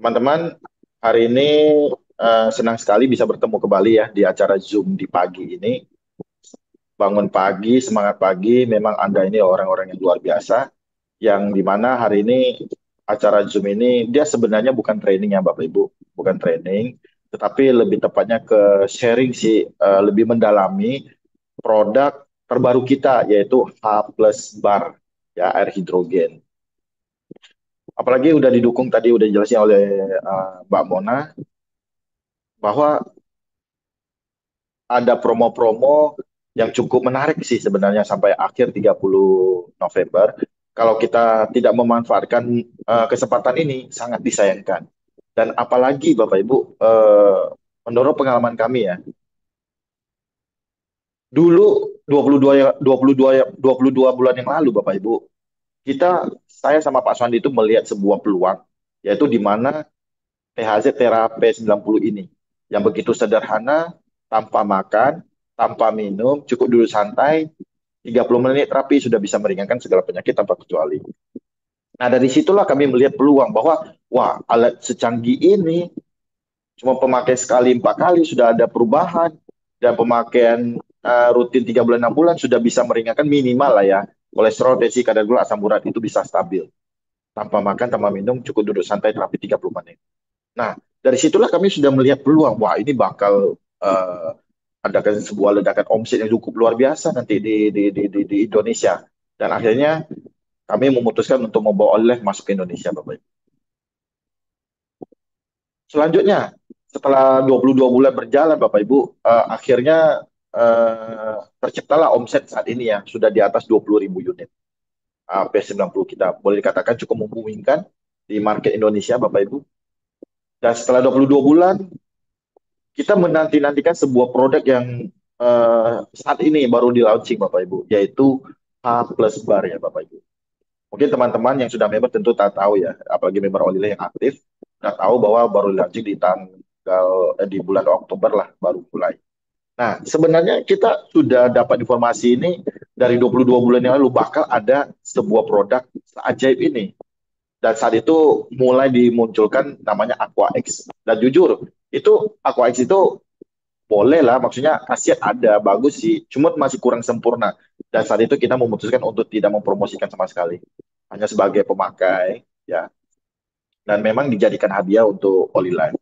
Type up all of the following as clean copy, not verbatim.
Teman-teman, hari ini senang sekali bisa bertemu kembali ya di acara Zoom di pagi ini. Bangun pagi, semangat pagi, memang Anda ini orang-orang yang luar biasa, yang dimana hari ini acara Zoom ini dia sebenarnya bukan training ya Bapak Ibu, bukan training, tetapi lebih tepatnya ke sharing sih, lebih mendalami produk terbaru kita yaitu H plus Bar, ya air hidrogen. Apalagi udah didukung tadi udah dijelasin oleh Mbak Mona bahwa ada promo-promo yang cukup menarik sih sebenarnya sampai akhir 30 November. Kalau kita tidak memanfaatkan kesempatan ini sangat disayangkan. Dan apalagi Bapak Ibu, menurut pengalaman kami ya, dulu 22 22 bulan yang lalu Bapak Ibu, saya sama Pak Swandi itu melihat sebuah peluang yaitu di mana THZ Terapi 90 ini yang begitu sederhana, tanpa makan, tanpa minum, cukup duduk santai, 30 menit terapi sudah bisa meringankan segala penyakit tanpa kecuali. Nah, dari situlah kami melihat peluang bahwa, wah, alat secanggih ini cuma pemakai sekali 4 kali sudah ada perubahan, dan pemakaian rutin 3 bulan 6 bulan sudah bisa meringankan minimal lah ya. Kolesterol, tensi, kadar gula, asam urat itu bisa stabil. Tanpa makan, tanpa minum, cukup duduk santai terapi 30 menit. Nah, dari situlah kami sudah melihat peluang, wah ini bakal adakan sebuah ledakan omset yang cukup luar biasa nanti di Indonesia. Dan akhirnya kami memutuskan untuk membawa oleh masuk ke Indonesia, Bapak Ibu. Selanjutnya, setelah 22 bulan berjalan, Bapak Ibu, akhirnya terciptalah omset saat ini ya, sudah di atas 20.000 unit. P90 kita boleh dikatakan cukup membumingkan di market Indonesia, Bapak Ibu. Dan setelah 22 bulan, kita menanti-nantikan sebuah produk yang saat ini baru di launching Bapak Ibu, yaitu H plus bar ya Bapak Ibu. Mungkin teman-teman yang sudah member tentu tak tahu ya, apalagi member Olile yang aktif, sudah tahu bahwa baru launching di tanggal di bulan Oktober lah baru mulai. Nah, sebenarnya kita sudah dapat informasi ini dari 22 bulan yang lalu bakal ada sebuah produk ajaib ini. Dan saat itu mulai dimunculkan namanya Aqua X. Dan jujur, itu Aqua X itu boleh lah, maksudnya khasiat ada, bagus sih, cuma masih kurang sempurna. Dan saat itu kita memutuskan untuk tidak mempromosikan sama sekali, hanya sebagai pemakai, ya. Dan memang dijadikan hadiah untuk Holy Life.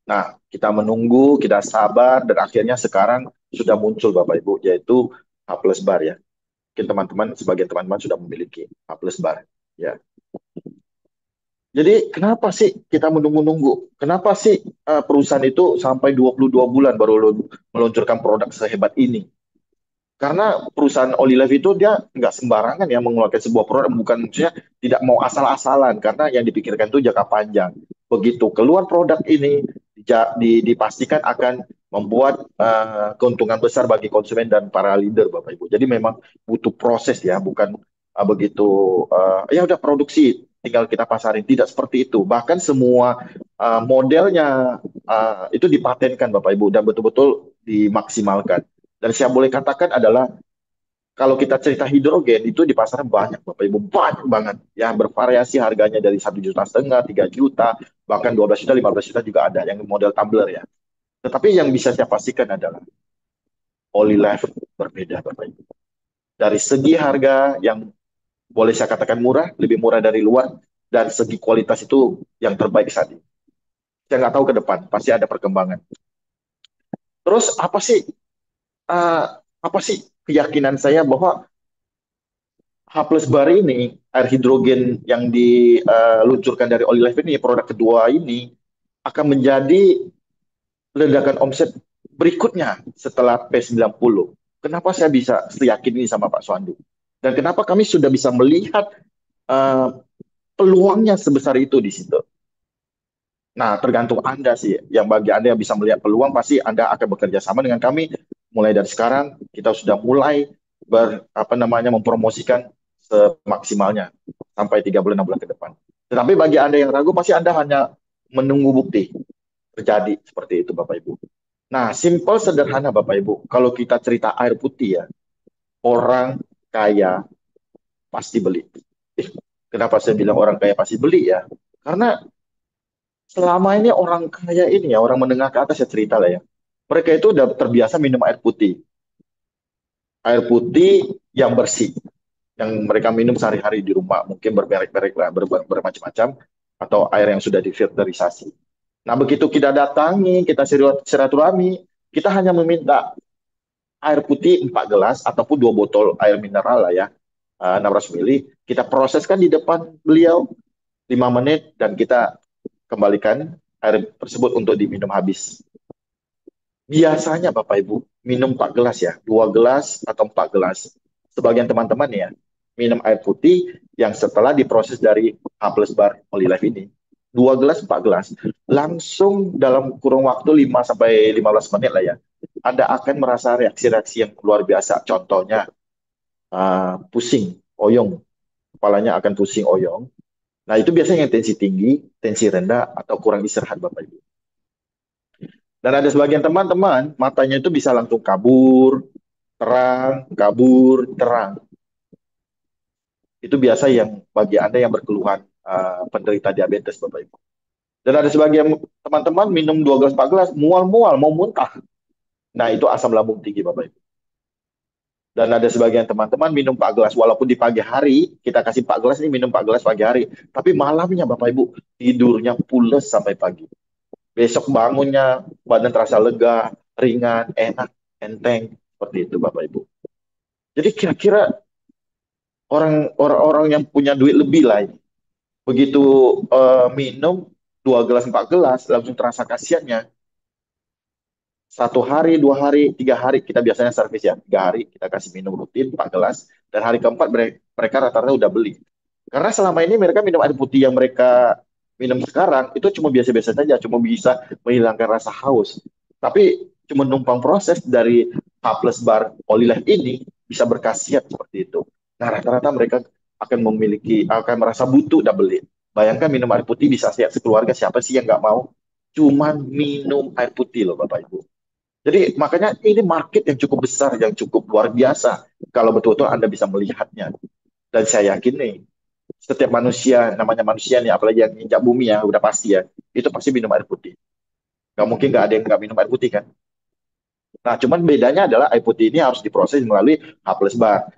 Nah, kita menunggu, kita sabar, dan akhirnya sekarang sudah muncul Bapak Ibu, yaitu H plus bar ya. Mungkin teman-teman, sebagian teman-teman sudah memiliki H plus bar. Ya. Jadi kenapa sih kita menunggu-nunggu? Kenapa sih perusahaan itu sampai 22 bulan baru meluncurkan produk sehebat ini? Karena perusahaan Olive itu dia nggak sembarangan ya mengeluarkan sebuah produk, bukan maksudnya tidak mau asal-asalan, karena yang dipikirkan itu jangka panjang. Begitu keluar produk ini, dipastikan akan membuat keuntungan besar bagi konsumen dan para leader, Bapak Ibu. Jadi memang butuh proses ya, bukan begitu ya udah produksi tinggal kita pasarin. Tidak seperti itu. Bahkan semua modelnya itu dipatenkan, Bapak Ibu, dan betul-betul dimaksimalkan. Dan saya boleh katakan adalah kalau kita cerita hidrogen itu di pasaran banyak Bapak Ibu, banyak banget ya, bervariasi harganya dari 1,5 juta, 3 juta, bahkan 12 juta, 15 juta juga ada yang model tumbler ya. Tetapi yang bisa saya pastikan adalah Olive berbeda Bapak Ibu. Dari segi harga yang boleh saya katakan murah, lebih murah dari luar, dan segi kualitas itu yang terbaik saat ini. Saya nggak tahu ke depan, pasti ada perkembangan. Terus uh, apa sih keyakinan saya bahwa H plus bar ini, air hidrogen yang diluncurkan dari Olive ini, produk kedua ini, akan menjadi ledakan omset berikutnya setelah P90. Kenapa saya bisa yakin ini sama Pak Suandi? Dan kenapa kami sudah bisa melihat uh, peluangnya sebesar itu di situ? Nah, tergantung Anda sih. Yang bagi Anda yang bisa melihat peluang, pasti Anda akan bekerja sama dengan kami. Mulai dari sekarang, kita sudah mulai apa namanya, mempromosikan semaksimalnya sampai 3 bulan 6 bulan ke depan. Tetapi bagi Anda yang ragu, pasti Anda hanya menunggu bukti terjadi seperti itu, Bapak Ibu. Nah, simpel sederhana Bapak Ibu. Kalau kita cerita air putih ya, orang kaya pasti beli. Eh, kenapa saya bilang orang kaya pasti beli ya? Karena selama ini orang kaya ini ya, orang menengah ke atas ya cerita lah ya. Mereka itu udah terbiasa minum air putih yang bersih, yang mereka minum sehari-hari di rumah, mungkin bermerek-merek lah, bermacam-macam, atau air yang sudah difilterisasi. Nah, begitu kita datangi, kita silaturahmi, kita hanya meminta air putih 4 gelas ataupun 2 botol air mineral lah ya, 600 mili, kita proseskan di depan beliau 5 menit dan kita kembalikan air tersebut untuk diminum habis. Biasanya Bapak Ibu minum 4 gelas ya, 2 gelas atau 4 gelas. Sebagian teman-teman ya, minum air putih yang setelah diproses dari H plus bar Life ini. 2 gelas, 4 gelas. Langsung dalam kurun waktu 5 sampai 15 menit lah ya. Anda akan merasa reaksi-reaksi yang luar biasa. Contohnya, pusing, oyong. Kepalanya akan pusing, oyong. Nah, itu biasanya yang tensi tinggi, tensi rendah, atau kurang istirahat Bapak Ibu. Dan ada sebagian teman-teman, matanya itu bisa langsung kabur, terang, kabur, terang. Itu biasa yang bagi Anda yang berkeluhan penderita diabetes, Bapak Ibu. Dan ada sebagian teman-teman minum 2 gelas, 4 gelas, mual-mual, mau muntah. Nah, itu asam lambung tinggi, Bapak Ibu. Dan ada sebagian teman-teman minum 4 gelas, walaupun di pagi hari, kita kasih 4 gelas, ini minum 4 gelas pagi hari. Tapi malamnya, Bapak Ibu, tidurnya pules sampai pagi. Besok bangunnya, badan terasa lega, ringan, enak, enteng. Seperti itu, Bapak Ibu. Jadi kira-kira orang-orang yang punya duit lebih lah, begitu minum 2 gelas 4 gelas langsung terasa kasihannya. 1 hari, 2 hari, 3 hari kita biasanya servis ya. 3 hari kita kasih minum rutin 4 gelas dan hari keempat mereka rata-rata udah beli. Karena selama ini mereka minum air putih yang mereka minum sekarang itu cuma biasa-biasa saja, cuma bisa menghilangkan rasa haus. Tapi cuma numpang proses dari H plus bar Olive ini bisa berkhasiat seperti itu. Nah, rata-rata mereka akan merasa butuh dan beli. Bayangkan minum air putih bisa sehat sekeluarga, siapa sih yang nggak mau? Cuman minum air putih loh Bapak Ibu. Jadi makanya ini market yang cukup besar, yang cukup luar biasa. Kalau betul-betul Anda bisa melihatnya. Dan saya yakin nih, setiap manusia, namanya manusia nih, apalagi yang injak bumi ya, udah pasti ya, itu pasti minum air putih. Gak mungkin gak ada yang gak minum air putih kan. Nah, cuman bedanya adalah air putih ini harus diproses melalui H plus bar.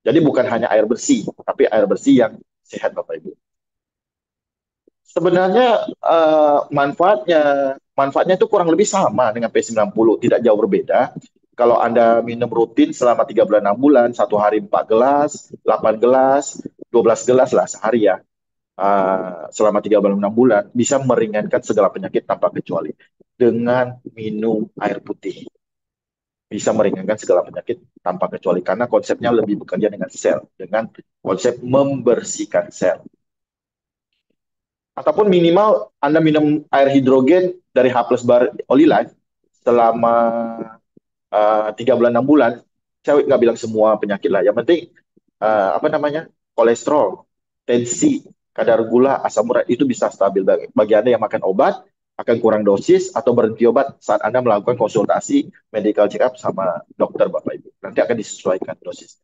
Jadi bukan hanya air bersih, tapi air bersih yang sehat Bapak Ibu. Sebenarnya manfaatnya manfaatnya itu kurang lebih sama dengan P90, tidak jauh berbeda. Kalau Anda minum rutin selama 3 bulan 6 bulan, 1 hari 4 gelas, 8 gelas, 12 gelas lah sehari ya. Selama 3 bulan 6 bulan bisa meringankan segala penyakit tanpa kecuali dengan minum air putih. Bisa meringankan segala penyakit tanpa kecuali karena konsepnya lebih bekerja dengan sel, dengan konsep membersihkan sel ataupun minimal Anda minum air hidrogen dari H plus bar Life selama 3 bulan 6 bulan. Saya nggak bilang semua penyakit lah. Yang penting apa namanya kolesterol, tensi, kadar gula, asam urat itu bisa stabil. Bagi Anda yang makan obat akan kurang dosis atau berhenti obat saat Anda melakukan konsultasi medical check up sama dokter Bapak Ibu. Nanti akan disesuaikan dosis.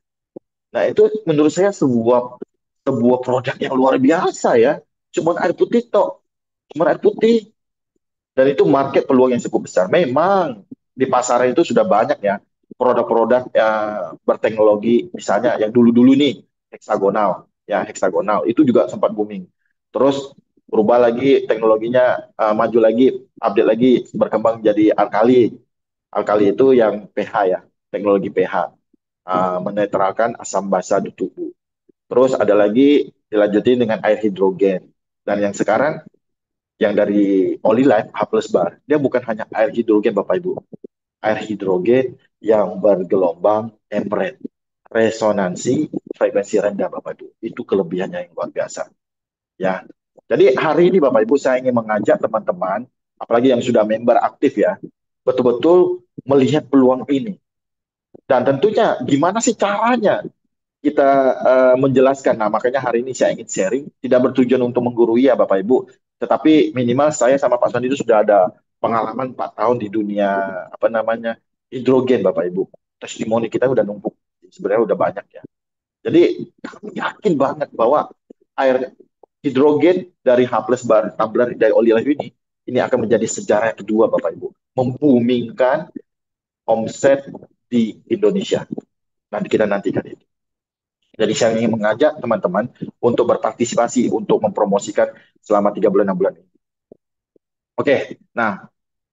Nah, itu menurut saya sebuah sebuah produk yang luar biasa ya. Cuma air putih toh, cuma air putih. Dan itu market peluang yang cukup besar. Memang di pasaran itu sudah banyak ya produk-produk berteknologi, misalnya yang dulu-dulu nih heksagonal, ya heksagonal itu juga sempat booming. Terus berubah lagi teknologinya, maju lagi, update lagi, berkembang jadi alkali. Alkali itu yang pH ya, teknologi pH, menetralkan asam basa di tubuh. Terus ada lagi dilanjutin dengan air hidrogen. Dan yang sekarang yang dari Life H plus bar, dia bukan hanya air hidrogen Bapak Ibu. Air hidrogen yang bergelombang infrared. Resonansi frekuensi rendah Bapak Ibu. Itu kelebihannya yang luar biasa. Ya. Jadi hari ini Bapak Ibu saya ingin mengajak teman-teman, apalagi yang sudah member aktif ya, betul-betul melihat peluang ini. Dan tentunya gimana sih caranya kita menjelaskan. Nah, makanya hari ini saya ingin sharing, tidak bertujuan untuk menggurui ya Bapak Ibu, tetapi minimal saya sama Pak Sandi itu sudah ada pengalaman 4 tahun di dunia apa namanya hidrogen Bapak Ibu. Testimoni kita udah numpuk, sebenarnya udah banyak ya. Jadi kami yakin banget bahwa air hidrogen dari H plus bar tumbler dari Olive ini akan menjadi sejarah kedua Bapak Ibu, membumingkan omset di Indonesia. Nanti kita nantikan itu. Jadi saya ingin mengajak teman-teman untuk berpartisipasi untuk mempromosikan selama 3 bulan 6 bulan ini. Oke, nah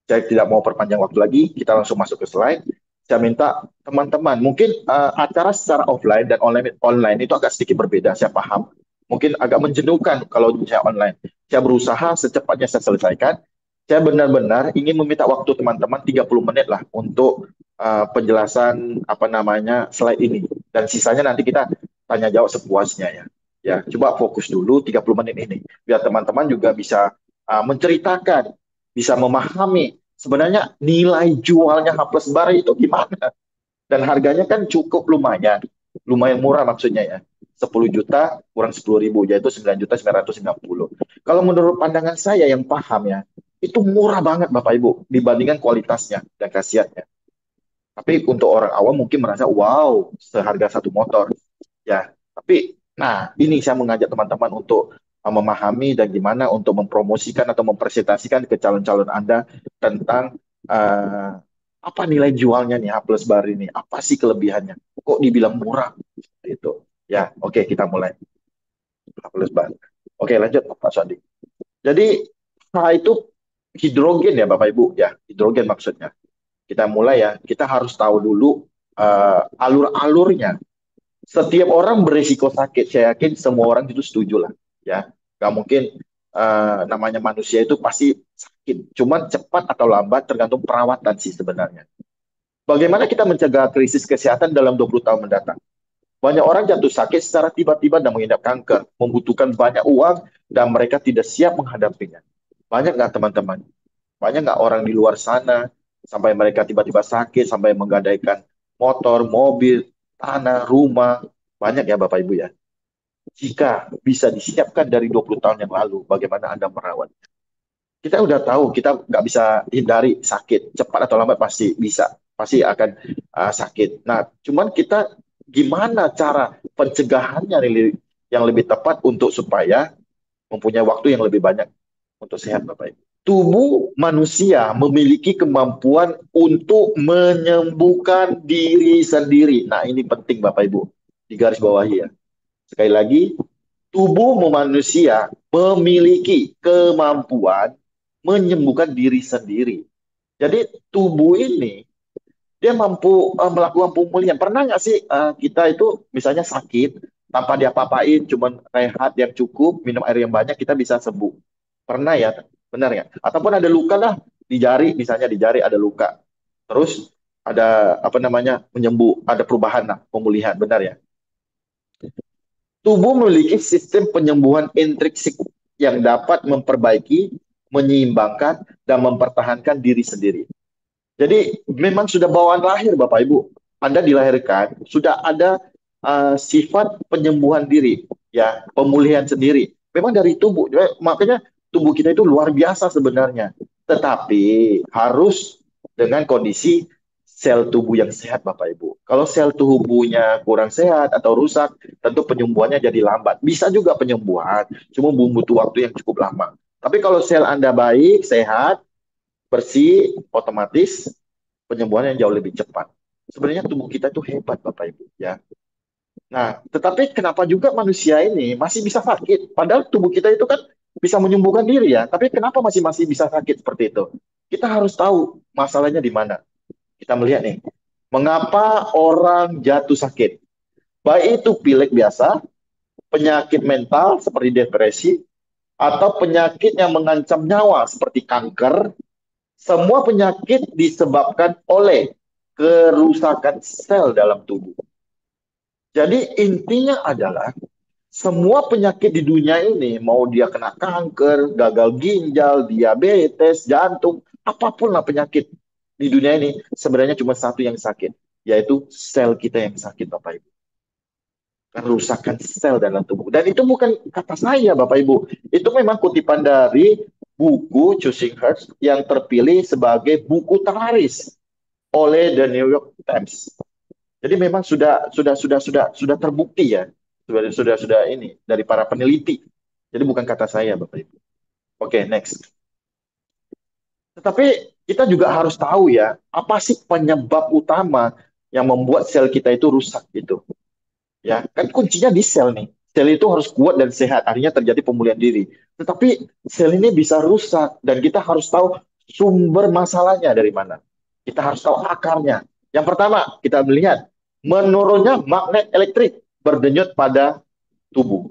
saya tidak mau perpanjang waktu lagi, kita langsung masuk ke slide. Saya minta teman-teman, mungkin acara secara offline dan online online itu agak sedikit berbeda, saya paham. Mungkin agak menjenuhkan kalau saya online. Saya berusaha secepatnya saya selesaikan. Saya benar-benar ingin meminta waktu teman-teman 30 menit lah untuk penjelasan apa namanya slide ini. Dan sisanya nanti kita tanya jawab sepuasnya ya. Ya, coba fokus dulu 30 menit ini biar teman-teman juga bisa menceritakan, bisa memahami sebenarnya nilai jualnya H plus bar itu gimana. Dan harganya kan cukup lumayan, lumayan murah maksudnya ya. 10 juta kurang 10.000, yaitu 9.990. Kalau menurut pandangan saya yang paham ya, itu murah banget Bapak Ibu dibandingkan kualitasnya dan khasiatnya. Tapi untuk orang awam mungkin merasa wow, seharga satu motor. Ya, tapi nah ini saya mengajak teman-teman untuk memahami dan gimana untuk mempromosikan atau mempresentasikan ke calon-calon Anda tentang apa nilai jualnya nih H plus bar ini, apa sih kelebihannya? Kok dibilang murah? Itu. Ya, oke kita mulai H plus bar. Oke, lanjut Pak Sandi. Jadi H itu hidrogen ya Bapak Ibu, ya hidrogen maksudnya. Kita mulai ya, kita harus tahu dulu alur-alurnya. Setiap orang berisiko sakit. Saya yakin semua orang itu setuju lah. Ya, nggak mungkin namanya manusia itu pasti sakit. Cuman cepat atau lambat tergantung perawatan sih sebenarnya. Bagaimana kita mencegah krisis kesehatan dalam 20 tahun mendatang? Banyak orang jatuh sakit secara tiba-tiba dan mengidap kanker, membutuhkan banyak uang dan mereka tidak siap menghadapinya. Banyak nggak teman-teman? Banyak nggak orang di luar sana sampai mereka tiba-tiba sakit, sampai menggadaikan motor, mobil, tanah, rumah. Banyak ya Bapak Ibu ya. Jika bisa disiapkan dari 20 tahun yang lalu, bagaimana Anda merawat? Kita udah tahu, kita nggak bisa hindari sakit. Cepat atau lambat pasti bisa. Pasti akan sakit. Nah, cuman kita gimana cara pencegahannya yang lebih tepat untuk supaya mempunyai waktu yang lebih banyak untuk sehat Bapak Ibu. Tubuh manusia memiliki kemampuan untuk menyembuhkan diri sendiri. Nah, ini penting Bapak Ibu. Di garis bawahi ya. Sekali lagi, tubuh manusia memiliki kemampuan menyembuhkan diri sendiri. Jadi tubuh ini dia mampu melakukan pemulihan. Pernah nggak sih kita itu misalnya sakit tanpa diapa-apain, cuman rehat yang cukup, minum air yang banyak, kita bisa sembuh. Pernah ya, benar ya? Ataupun ada luka lah di jari, misalnya di jari ada luka, terus ada apa namanya menyembuh, ada perubahan lah, pemulihan, benar ya? Tubuh memiliki sistem penyembuhan intrinsik yang dapat memperbaiki, menyeimbangkan, dan mempertahankan diri sendiri. Jadi memang sudah bawaan lahir Bapak Ibu. Anda dilahirkan sudah ada sifat penyembuhan diri, ya pemulihan sendiri. Memang dari tubuh, makanya tubuh kita itu luar biasa sebenarnya. Tetapi harus dengan kondisi sel tubuh yang sehat Bapak Ibu. Kalau sel tubuhnya kurang sehat atau rusak, tentu penyembuhannya jadi lambat. Bisa juga penyembuhan, cuma butuh waktu yang cukup lama. Tapi kalau sel Anda baik, sehat, bersih, otomatis penyembuhan yang jauh lebih cepat. Sebenarnya tubuh kita itu hebat, Bapak Ibu. Ya. Nah, tetapi kenapa juga manusia ini masih bisa sakit? Padahal tubuh kita itu kan bisa menyembuhkan diri ya. Tapi kenapa masih masih bisa sakit seperti itu? Kita harus tahu masalahnya di mana. Kita melihat nih, mengapa orang jatuh sakit? Baik itu pilek biasa, penyakit mental seperti depresi, atau penyakit yang mengancam nyawa seperti kanker. Semua penyakit disebabkan oleh kerusakan sel dalam tubuh. Jadi intinya adalah semua penyakit di dunia ini, mau dia kena kanker, gagal ginjal, diabetes, jantung, apapun lah penyakit di dunia ini, sebenarnya cuma satu yang sakit, yaitu sel kita yang sakit, Bapak Ibu. Kerusakan sel dalam tubuh. Dan itu bukan kata saya, Bapak Ibu. Itu memang kutipan dari buku Choosing Hearts yang terpilih sebagai buku terlaris oleh The New York Times. Jadi memang sudah terbukti ya, sudah ini dari para peneliti. Jadi bukan kata saya, Bapak Ibu. Oke, next. Tetapi kita juga harus tahu ya, apa sih penyebab utama yang membuat sel kita itu rusak gitu. Ya, kan kuncinya di sel nih. Sel itu harus kuat dan sehat, artinya terjadi pemulihan diri. Tetapi sel ini bisa rusak dan kita harus tahu sumber masalahnya dari mana. Kita harus tahu akarnya. Yang pertama, kita melihat menurunnya magnet elektrik berdenyut pada tubuh.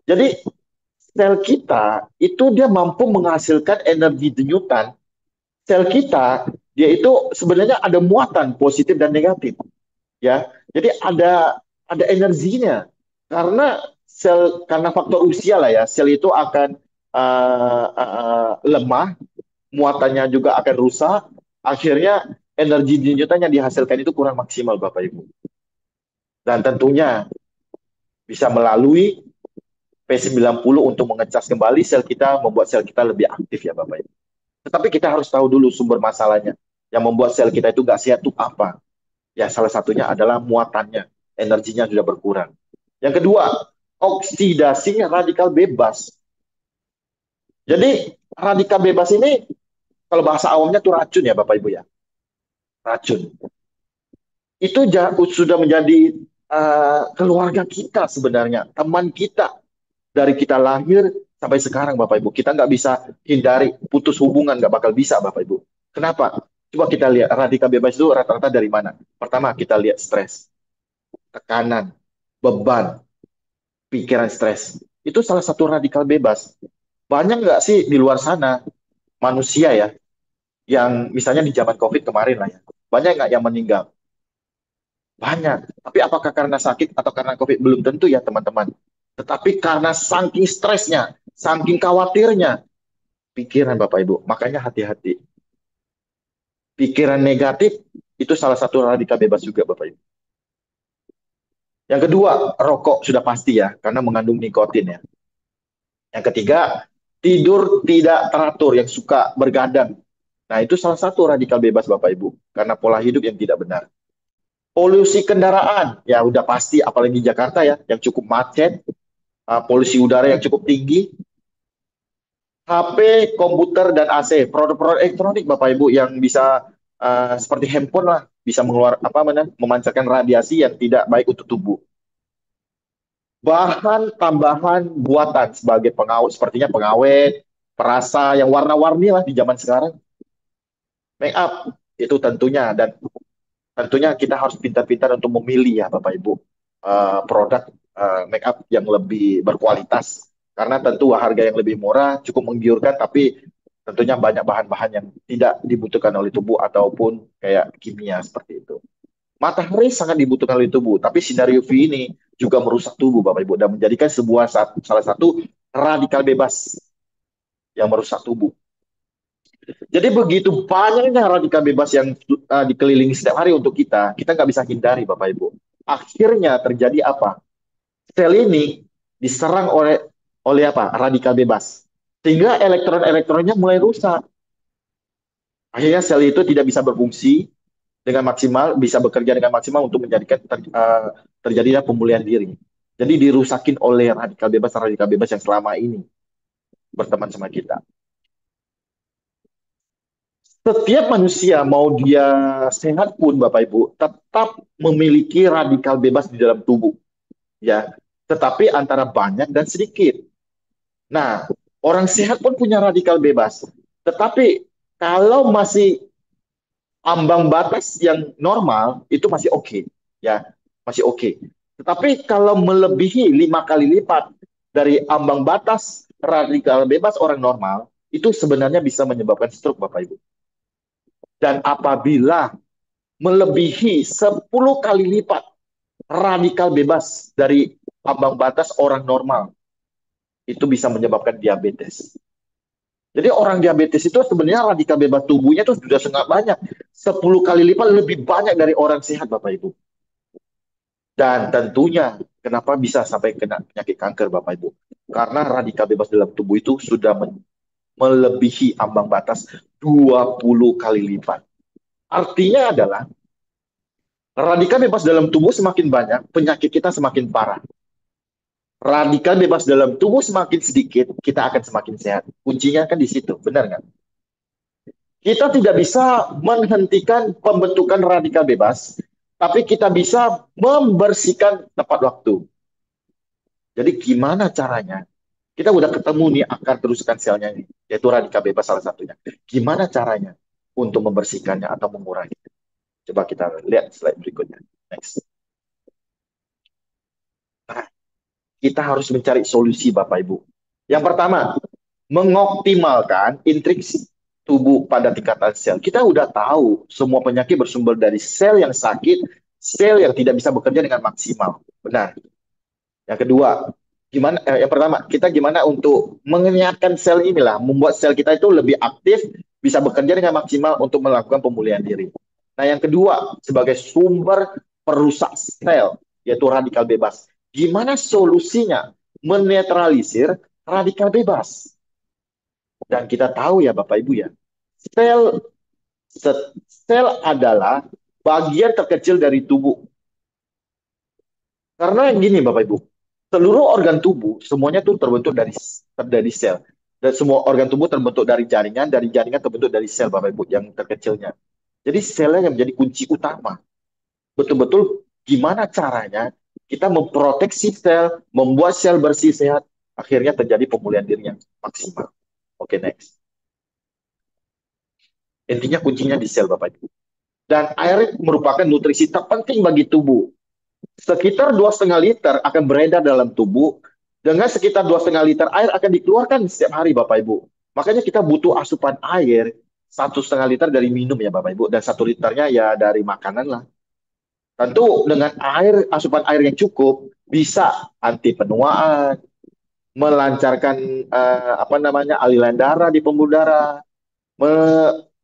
Jadi sel kita itu dia mampu menghasilkan energi denyutan. Sel kita dia itu sebenarnya ada muatan positif dan negatif, ya. Jadi ada energinya karena karena faktor usia lah ya, sel itu akan lemah, muatannya juga akan rusak, akhirnya energi denyutan yang dihasilkan itu kurang maksimal Bapak Ibu. Dan tentunya bisa melalui P90 untuk mengecas kembali sel kita, membuat sel kita lebih aktif ya Bapak Ibu. Tetapi kita harus tahu dulu sumber masalahnya. Yang membuat sel kita itu nggak sehat itu apa? Ya salah satunya adalah muatannya, energinya sudah berkurang. Yang kedua, oksidasi radikal bebas. Jadi radikal bebas ini kalau bahasa awamnya itu racun ya Bapak Ibu ya, racun. Itu sudah menjadi keluarga kita sebenarnya, teman kita dari kita lahir sampai sekarang Bapak Ibu. Kita nggak bisa hindari putus hubungan, nggak bakal bisa Bapak Ibu. Kenapa? Coba kita lihat radikal bebas itu rata-rata dari mana? Pertama kita lihat stres, tekanan, beban, pikiran stres. Itu salah satu radikal bebas. Banyak nggak sih di luar sana manusia ya yang misalnya di zaman COVID kemarin lah ya, banyak nggak yang meninggal? Banyak. Tapi apakah karena sakit atau karena COVID? Belum tentu ya teman-teman. Tetapi karena saking stresnya, saking khawatirnya, pikiran Bapak Ibu. Makanya hati-hati. Pikiran negatif itu salah satu radikal bebas juga Bapak Ibu. Yang kedua, rokok sudah pasti ya, karena mengandung nikotin ya. Yang ketiga, tidur tidak teratur, yang suka bergadang. Nah, itu salah satu radikal bebas Bapak Ibu, karena pola hidup yang tidak benar. Polusi kendaraan, ya udah pasti, apalagi di Jakarta ya, yang cukup macet, polusi udara yang cukup tinggi, HP, komputer, dan AC, produk-produk elektronik Bapak Ibu yang bisa seperti handphone lah, bisa memancarkan radiasi yang tidak baik untuk tubuh. Bahan tambahan buatan sebagai pengawet, sepertinya pengawet, perasa yang warna-warni lah di zaman sekarang. Make up itu tentunya kita harus pintar-pintar untuk memilih ya Bapak Ibu, produk make up yang lebih berkualitas karena tentu harga yang lebih murah cukup menggiurkan tapi tentunya banyak bahan-bahan yang tidak dibutuhkan oleh tubuh ataupun kayak kimia seperti itu. Matahari sangat dibutuhkan oleh tubuh, tapi sinar UV ini juga merusak tubuh Bapak Ibu dan menjadikan salah satu radikal bebas yang merusak tubuh. Jadi begitu banyaknya radikal bebas yang dikelilingi setiap hari untuk kita nggak bisa hindari Bapak Ibu. Akhirnya terjadi apa? Sel ini diserang oleh apa? Radikal bebas. Sehingga elektron-elektronnya mulai rusak. Akhirnya sel itu tidak bisa berfungsi dengan maksimal, bisa bekerja dengan maksimal untuk menjadikan terjadinya pemulihan diri. Jadi dirusakin oleh radikal bebas yang selama ini berteman sama kita. Setiap manusia mau dia sehat pun Bapak Ibu tetap memiliki radikal bebas di dalam tubuh ya. Tetapi antara banyak dan sedikit. Nah, orang sehat pun punya radikal bebas. Tetapi kalau masih ambang batas yang normal itu masih oke ya, masih oke. Tetapi kalau melebihi 5 kali lipat dari ambang batas radikal bebas orang normal itu sebenarnya bisa menyebabkan stroke Bapak Ibu. Dan apabila melebihi 10 kali lipat radikal bebas dari ambang batas orang normal, itu bisa menyebabkan diabetes. Jadi orang diabetes itu sebenarnya radikal bebas tubuhnya itu sudah sangat banyak. 10 kali lipat lebih banyak dari orang sehat, Bapak Ibu. Dan tentunya, kenapa bisa sampai kena penyakit kanker, Bapak Ibu? Karena radikal bebas dalam tubuh itu sudah melebihi ambang batas 20 kali lipat. Artinya adalah radikal bebas dalam tubuh semakin banyak, penyakit kita semakin parah. Radikal bebas dalam tubuh semakin sedikit, kita akan semakin sehat. Kuncinya kan di situ, benar nggak? Kita tidak bisa menghentikan pembentukan radikal bebas, tapi kita bisa membersihkan tepat waktu. Jadi gimana caranya? Kita udah ketemu nih akar kerusakan selnya ini, yaitu radikal bebas salah satunya. Gimana caranya untuk membersihkannya atau mengurangi? Coba kita lihat slide berikutnya. Next. Nah, kita harus mencari solusi Bapak Ibu. Yang pertama, mengoptimalkan intriks tubuh pada tingkatan sel. Kita udah tahu semua penyakit bersumber dari sel yang sakit, sel yang tidak bisa bekerja dengan maksimal. Benar. Yang kedua, yang pertama, kita gimana untuk mengingatkan sel inilah, membuat sel kita itu lebih aktif, bisa bekerja dengan maksimal untuk melakukan pemulihan diri. Nah, yang kedua, sebagai sumber perusak sel, yaitu radikal bebas. Gimana solusinya? Menetralisir radikal bebas. Dan kita tahu ya Bapak Ibu ya, sel sel adalah bagian terkecil dari tubuh. Karena gini Bapak Ibu, seluruh organ tubuh semuanya tuh terbentuk dari sel. Dan semua organ tubuh terbentuk dari jaringan terbentuk dari sel Bapak Ibu yang terkecilnya. Jadi selnya yang menjadi kunci utama. Betul-betul gimana caranya kita memproteksi sel, membuat sel bersih sehat, akhirnya terjadi pemulihan diri yang maksimal. Oke, next. Intinya kuncinya di sel Bapak Ibu. Dan air merupakan nutrisi terpenting bagi tubuh. Sekitar 2,5 liter akan beredar dalam tubuh, dengan sekitar 2,5 liter air akan dikeluarkan setiap hari Bapak Ibu. Makanya kita butuh asupan air 1,5 liter dari minum ya Bapak Ibu, dan 1 liternya ya dari makanan lah. Tentu dengan asupan air yang cukup bisa anti penuaan, melancarkan aliran darah di pembuluh darah,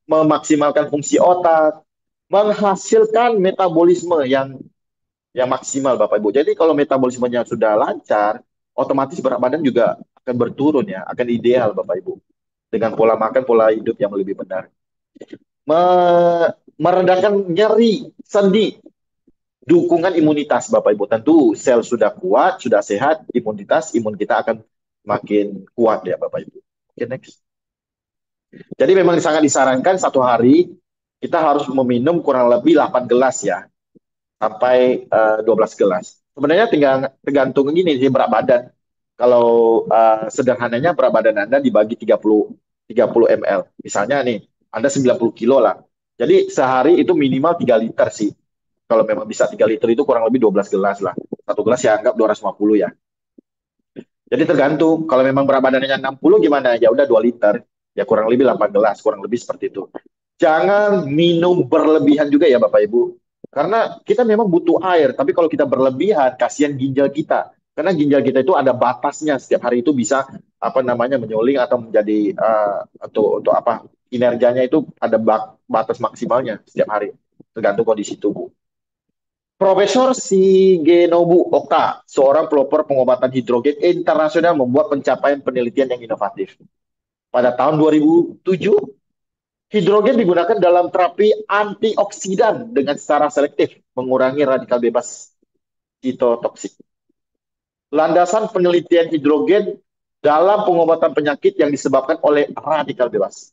memaksimalkan fungsi otak, menghasilkan metabolisme yang maksimal Bapak Ibu. Jadi kalau metabolismenya sudah lancar, otomatis berat badan juga akan berturun ya, akan ideal Bapak Ibu. Dengan pola makan, pola hidup yang lebih benar. Meredakan nyeri, sendi, dukungan imunitas Bapak Ibu. Tentu sel sudah kuat, sudah sehat, imun kita akan makin kuat ya Bapak Ibu. Oke, next. Jadi memang sangat disarankan satu hari kita harus meminum kurang lebih 8 gelas ya, sampai 12 gelas. Sebenarnya tinggal tergantung gini sih berat badan. Kalau sederhananya berat badan Anda dibagi 30 ml. Misalnya nih, Anda 90 kilo lah. Jadi sehari itu minimal 3 liter sih. Kalau memang bisa 3 liter itu kurang lebih 12 gelas lah. Satu gelas ya anggap 250 ya. Jadi tergantung. Kalau memang berat badannya 60 gimana? Ya udah 2 liter. Ya kurang lebih 8 gelas, kurang lebih seperti itu. Jangan minum berlebihan juga ya Bapak Ibu. Karena kita memang butuh air, tapi kalau kita berlebihan, kasihan ginjal kita. Karena ginjal kita itu ada batasnya, setiap hari itu bisa menyoling atau menjadi untuk apa kinerjanya itu ada batas maksimalnya setiap hari, tergantung kondisi tubuh. Profesor Shigenobu Oka, seorang pelopor pengobatan hidrogen internasional, membuat pencapaian penelitian yang inovatif. Pada tahun 2007, hidrogen digunakan dalam terapi antioksidan dengan secara selektif mengurangi radikal bebas sitotoksik. Landasan penelitian hidrogen dalam pengobatan penyakit yang disebabkan oleh radikal bebas.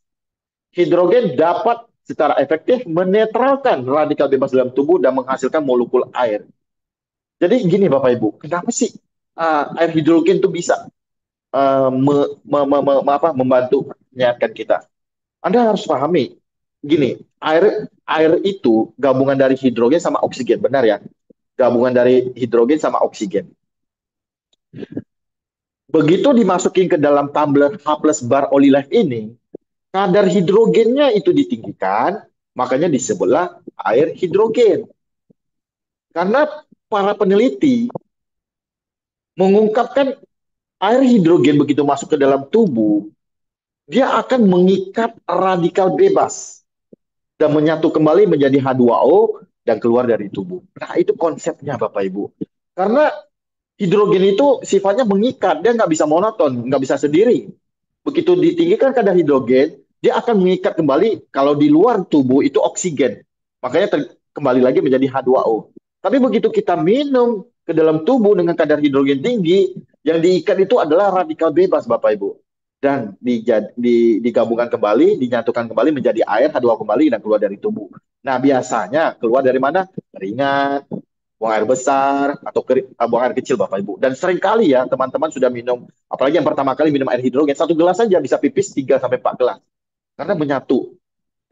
Hidrogen dapat secara efektif menetralkan radikal bebas dalam tubuh dan menghasilkan molekul air. Jadi gini Bapak Ibu, kenapa sih air hidrogen itu bisa membantu menyehatkan kita? Anda harus pahami, gini, air itu gabungan dari hidrogen sama oksigen, benar ya? Gabungan dari hidrogen sama oksigen. Begitu dimasukin ke dalam tumbler H plus bar Olilife ini, kadar hidrogennya itu ditinggikan, makanya disebutlah air hidrogen. Karena para peneliti mengungkapkan air hidrogen begitu masuk ke dalam tubuh, dia akan mengikat radikal bebas dan menyatu kembali menjadi H2O dan keluar dari tubuh. Nah, itu konsepnya Bapak Ibu. Karena hidrogen itu sifatnya mengikat, dia nggak bisa monoton, nggak bisa sendiri. Begitu ditinggikan kadar hidrogen, dia akan mengikat kembali. Kalau di luar tubuh itu oksigen, makanya kembali lagi menjadi H2O. Tapi begitu kita minum ke dalam tubuh dengan kadar hidrogen tinggi, Yang diikat itu adalah radikal bebas, Bapak Ibu. Dan digabungkan kembali, dinyatukan kembali menjadi air H2O kembali dan keluar dari tubuh. Nah, biasanya keluar dari mana? Keringat, buang air besar, atau buang air kecil, Bapak Ibu. Dan sering kali ya, teman-teman sudah minum, apalagi yang pertama kali minum air hidrogen, satu gelas saja bisa pipis 3 sampai 4 gelas. Karena menyatu.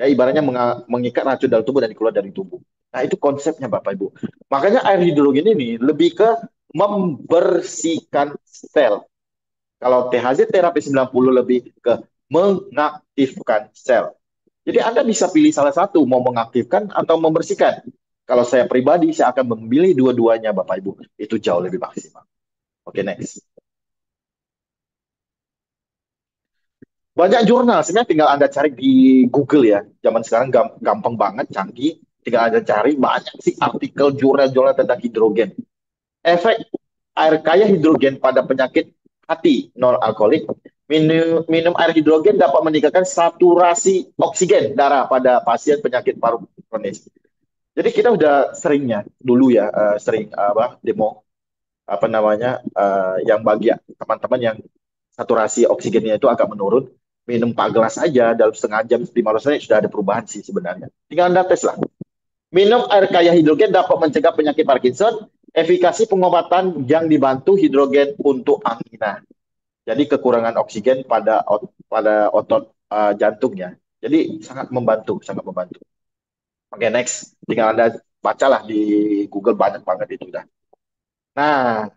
Ya, ibaratnya mengikat racun dalam tubuh dan keluar dari tubuh. Nah, itu konsepnya Bapak Ibu. Makanya air hidrogen ini lebih ke membersihkan sel. Kalau THZ terapi 90 lebih ke mengaktifkan sel. Jadi Anda bisa pilih salah satu, mau mengaktifkan atau membersihkan. Kalau saya pribadi, saya akan memilih dua-duanya Bapak Ibu. Itu jauh lebih maksimal. Oke, next. Banyak jurnal, sebenarnya tinggal Anda cari di Google ya. Zaman sekarang gampang banget, canggih. Tinggal Anda cari, banyak sih artikel jurnal-jurnal tentang hidrogen. Efek air kaya hidrogen pada penyakit hati non-alkoholik. Minum air hidrogen dapat meningkatkan saturasi oksigen darah pada pasien penyakit paru kronis. Jadi kita udah seringnya dulu ya, sering apa demo apa namanya yang bagi teman-teman yang saturasi oksigennya itu agak menurun, minum 4 gelas aja dalam setengah jam 15 menit sudah ada perubahan sih sebenarnya. Tinggal Anda tes lah. Minum air kaya hidrogen dapat mencegah penyakit Parkinson, efikasi pengobatan yang dibantu hidrogen untuk angina. Jadi kekurangan oksigen pada otot jantungnya. Jadi sangat membantu, sangat membantu. Oke, next. Tinggal Anda bacalah di Google banyak banget itu dah. Nah,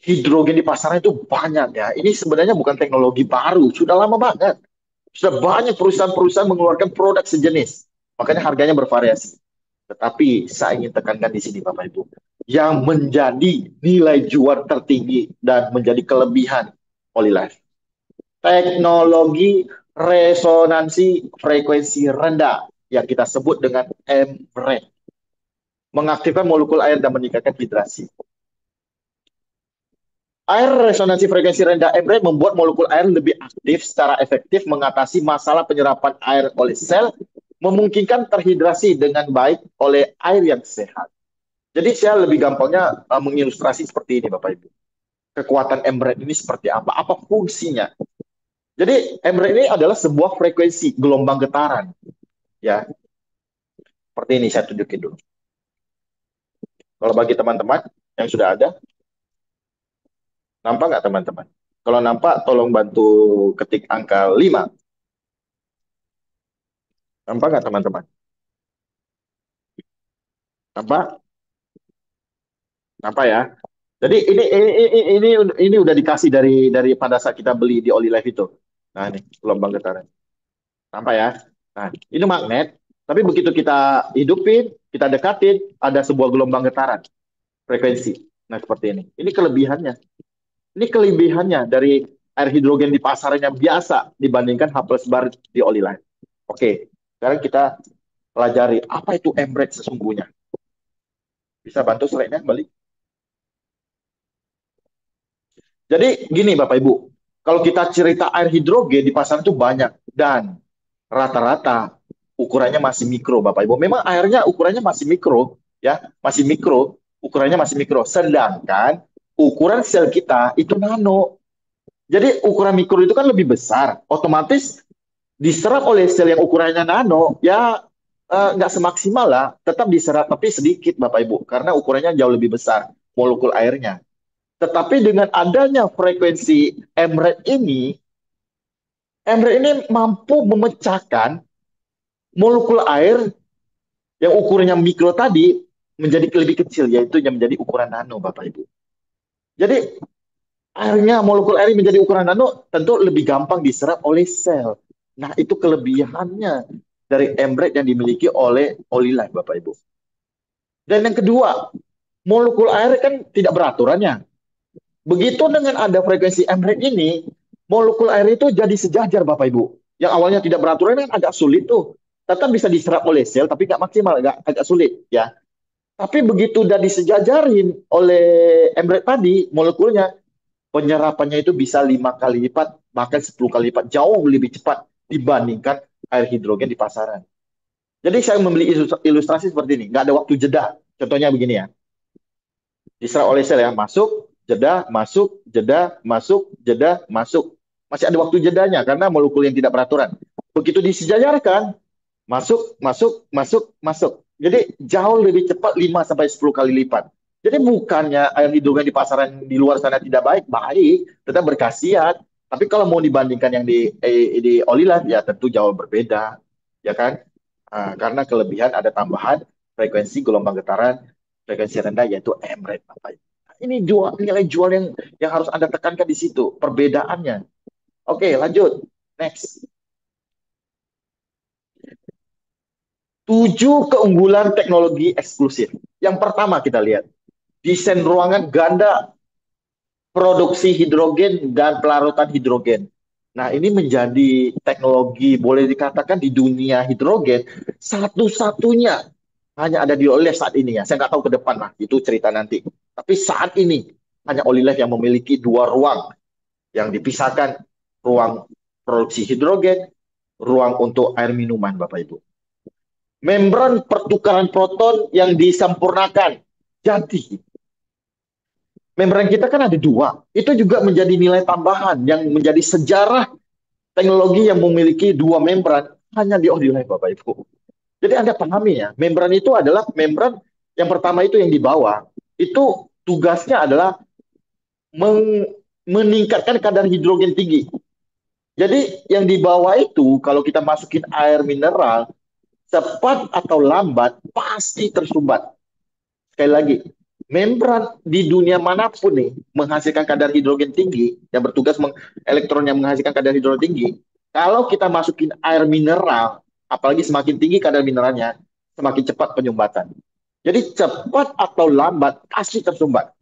hidrogen di pasaran itu banyak ya. Ini sebenarnya bukan teknologi baru, sudah lama banget. Sudah banyak perusahaan-perusahaan mengeluarkan produk sejenis. Makanya harganya bervariasi. Tetapi saya ingin tekankan di sini Bapak Ibu, yang menjadi nilai jual tertinggi dan menjadi kelebihan Olive, teknologi resonansi frekuensi rendah yang kita sebut dengan EMRED, mengaktifkan molekul air dan meningkatkan hidrasi. Air resonansi frekuensi rendah EMRED membuat molekul air lebih aktif secara efektif mengatasi masalah penyerapan air oleh sel, memungkinkan terhidrasi dengan baik oleh air yang sehat. Jadi saya lebih gampangnya mengilustrasi seperti ini Bapak Ibu. Kekuatan EMRED ini seperti apa? Apa fungsinya? Jadi EMRED ini adalah sebuah frekuensi gelombang getaran. Ya, seperti ini saya tunjukin dulu. Kalau bagi teman-teman yang sudah ada, nampak nggak teman-teman? Kalau nampak, tolong bantu ketik angka 5. Nampak nggak teman-teman? Nampak? Nampak ya? Jadi ini udah dikasih dari pada saat kita beli di Oli Life itu. Nah, ini gelombang getaran. Nampak ya? Nah, ini magnet, tapi begitu kita hidupin, kita dekatin, ada sebuah gelombang getaran, frekuensi. Nah, seperti ini. Ini kelebihannya. Ini kelebihannya dari air hidrogen di pasaran yang biasa dibandingkan H plus bar di Oli Life. Oke, sekarang kita pelajari apa itu embrate sesungguhnya. Bisa bantu slide-nya balik? Jadi gini Bapak Ibu, kalau kita cerita air hidrogen di pasaran itu banyak dan rata-rata ukurannya masih mikro Bapak Ibu. Memang airnya ukurannya masih mikro ya, masih mikro, ukurannya masih mikro. Sedangkan ukuran sel kita itu nano. Jadi ukuran mikro itu kan lebih besar, otomatis diserap oleh sel yang ukurannya nano ya nggak semaksimal lah, tetap diserap tapi sedikit Bapak Ibu karena ukurannya jauh lebih besar molekul airnya. Tetapi dengan adanya frekuensi EMRED ini mampu memecahkan molekul air yang ukurannya mikro tadi menjadi lebih kecil, yaitu yang menjadi ukuran nano, Bapak Ibu. Jadi airnya, molekul air menjadi ukuran nano tentu lebih gampang diserap oleh sel. Nah, itu kelebihannya dari EMRED yang dimiliki oleh Olive, Bapak Ibu. Dan yang kedua, molekul air kan tidak beraturannya. Begitu dengan ada frekuensi EMRED ini, molekul air itu jadi sejajar, Bapak Ibu. Yang awalnya tidak beraturan kan agak sulit tuh. Tetap bisa diserap oleh sel, tapi nggak maksimal, agak sulit. Ya. Tapi begitu udah disejajarin oleh EMRED tadi, molekulnya, penyerapannya itu bisa 5 kali lipat, bahkan 10 kali lipat, jauh lebih cepat dibandingkan air hidrogen di pasaran. Jadi saya membeli ilustrasi seperti ini, nggak ada waktu jeda. Contohnya begini ya, diserap oleh sel ya, masuk, jeda, masuk, jeda, masuk, jeda, masuk. Masih ada waktu jedanya karena molekul yang tidak beraturan. Begitu disejajarkan, masuk, masuk, masuk, masuk. Jadi jauh lebih cepat 5 sampai 10 kali lipat. Jadi bukannya air hidrogen di pasaran di luar sana tidak baik, baik, tetap berkhasiat. Tapi kalau mau dibandingkan yang di Olive ya tentu jauh berbeda, ya kan? Karena kelebihan ada tambahan frekuensi gelombang getaran, frekuensi rendah yaitu M-rate, Bapak Ibu. Nah, ini nilai jual yang harus Anda tekankan di situ, perbedaannya. Oke, lanjut. Next. 7 keunggulan teknologi eksklusif. Yang pertama kita lihat, desain ruangan ganda produksi hidrogen dan pelarutan hidrogen. Nah, ini menjadi teknologi boleh dikatakan di dunia hidrogen satu-satunya hanya ada di Olive saat ini ya. Saya nggak tahu ke depan lah, itu cerita nanti. Tapi saat ini hanya Olive yang memiliki 2 ruang yang dipisahkan, ruang produksi hidrogen, ruang untuk air minuman, Bapak Ibu. Membran pertukaran proton yang disempurnakan. Jadi, membran kita kan ada 2. Itu juga menjadi nilai tambahan yang menjadi sejarah teknologi yang memiliki 2 membran hanya di Olive, Bapak Ibu. Jadi Anda pahami ya, membran itu adalah membran yang pertama itu yang di bawah. Itu tugasnya adalah meningkatkan kadar hidrogen tinggi. Jadi yang di bawah itu kalau kita masukin air mineral, cepat atau lambat pasti tersumbat. Sekali lagi, membran di dunia manapun nih menghasilkan kadar hidrogen tinggi, yang bertugas elektron yang menghasilkan kadar hidrogen tinggi. Kalau kita masukin air mineral, apalagi semakin tinggi kadar mineralnya, semakin cepat penyumbatan. Jadi cepat atau lambat pasti tersumbat.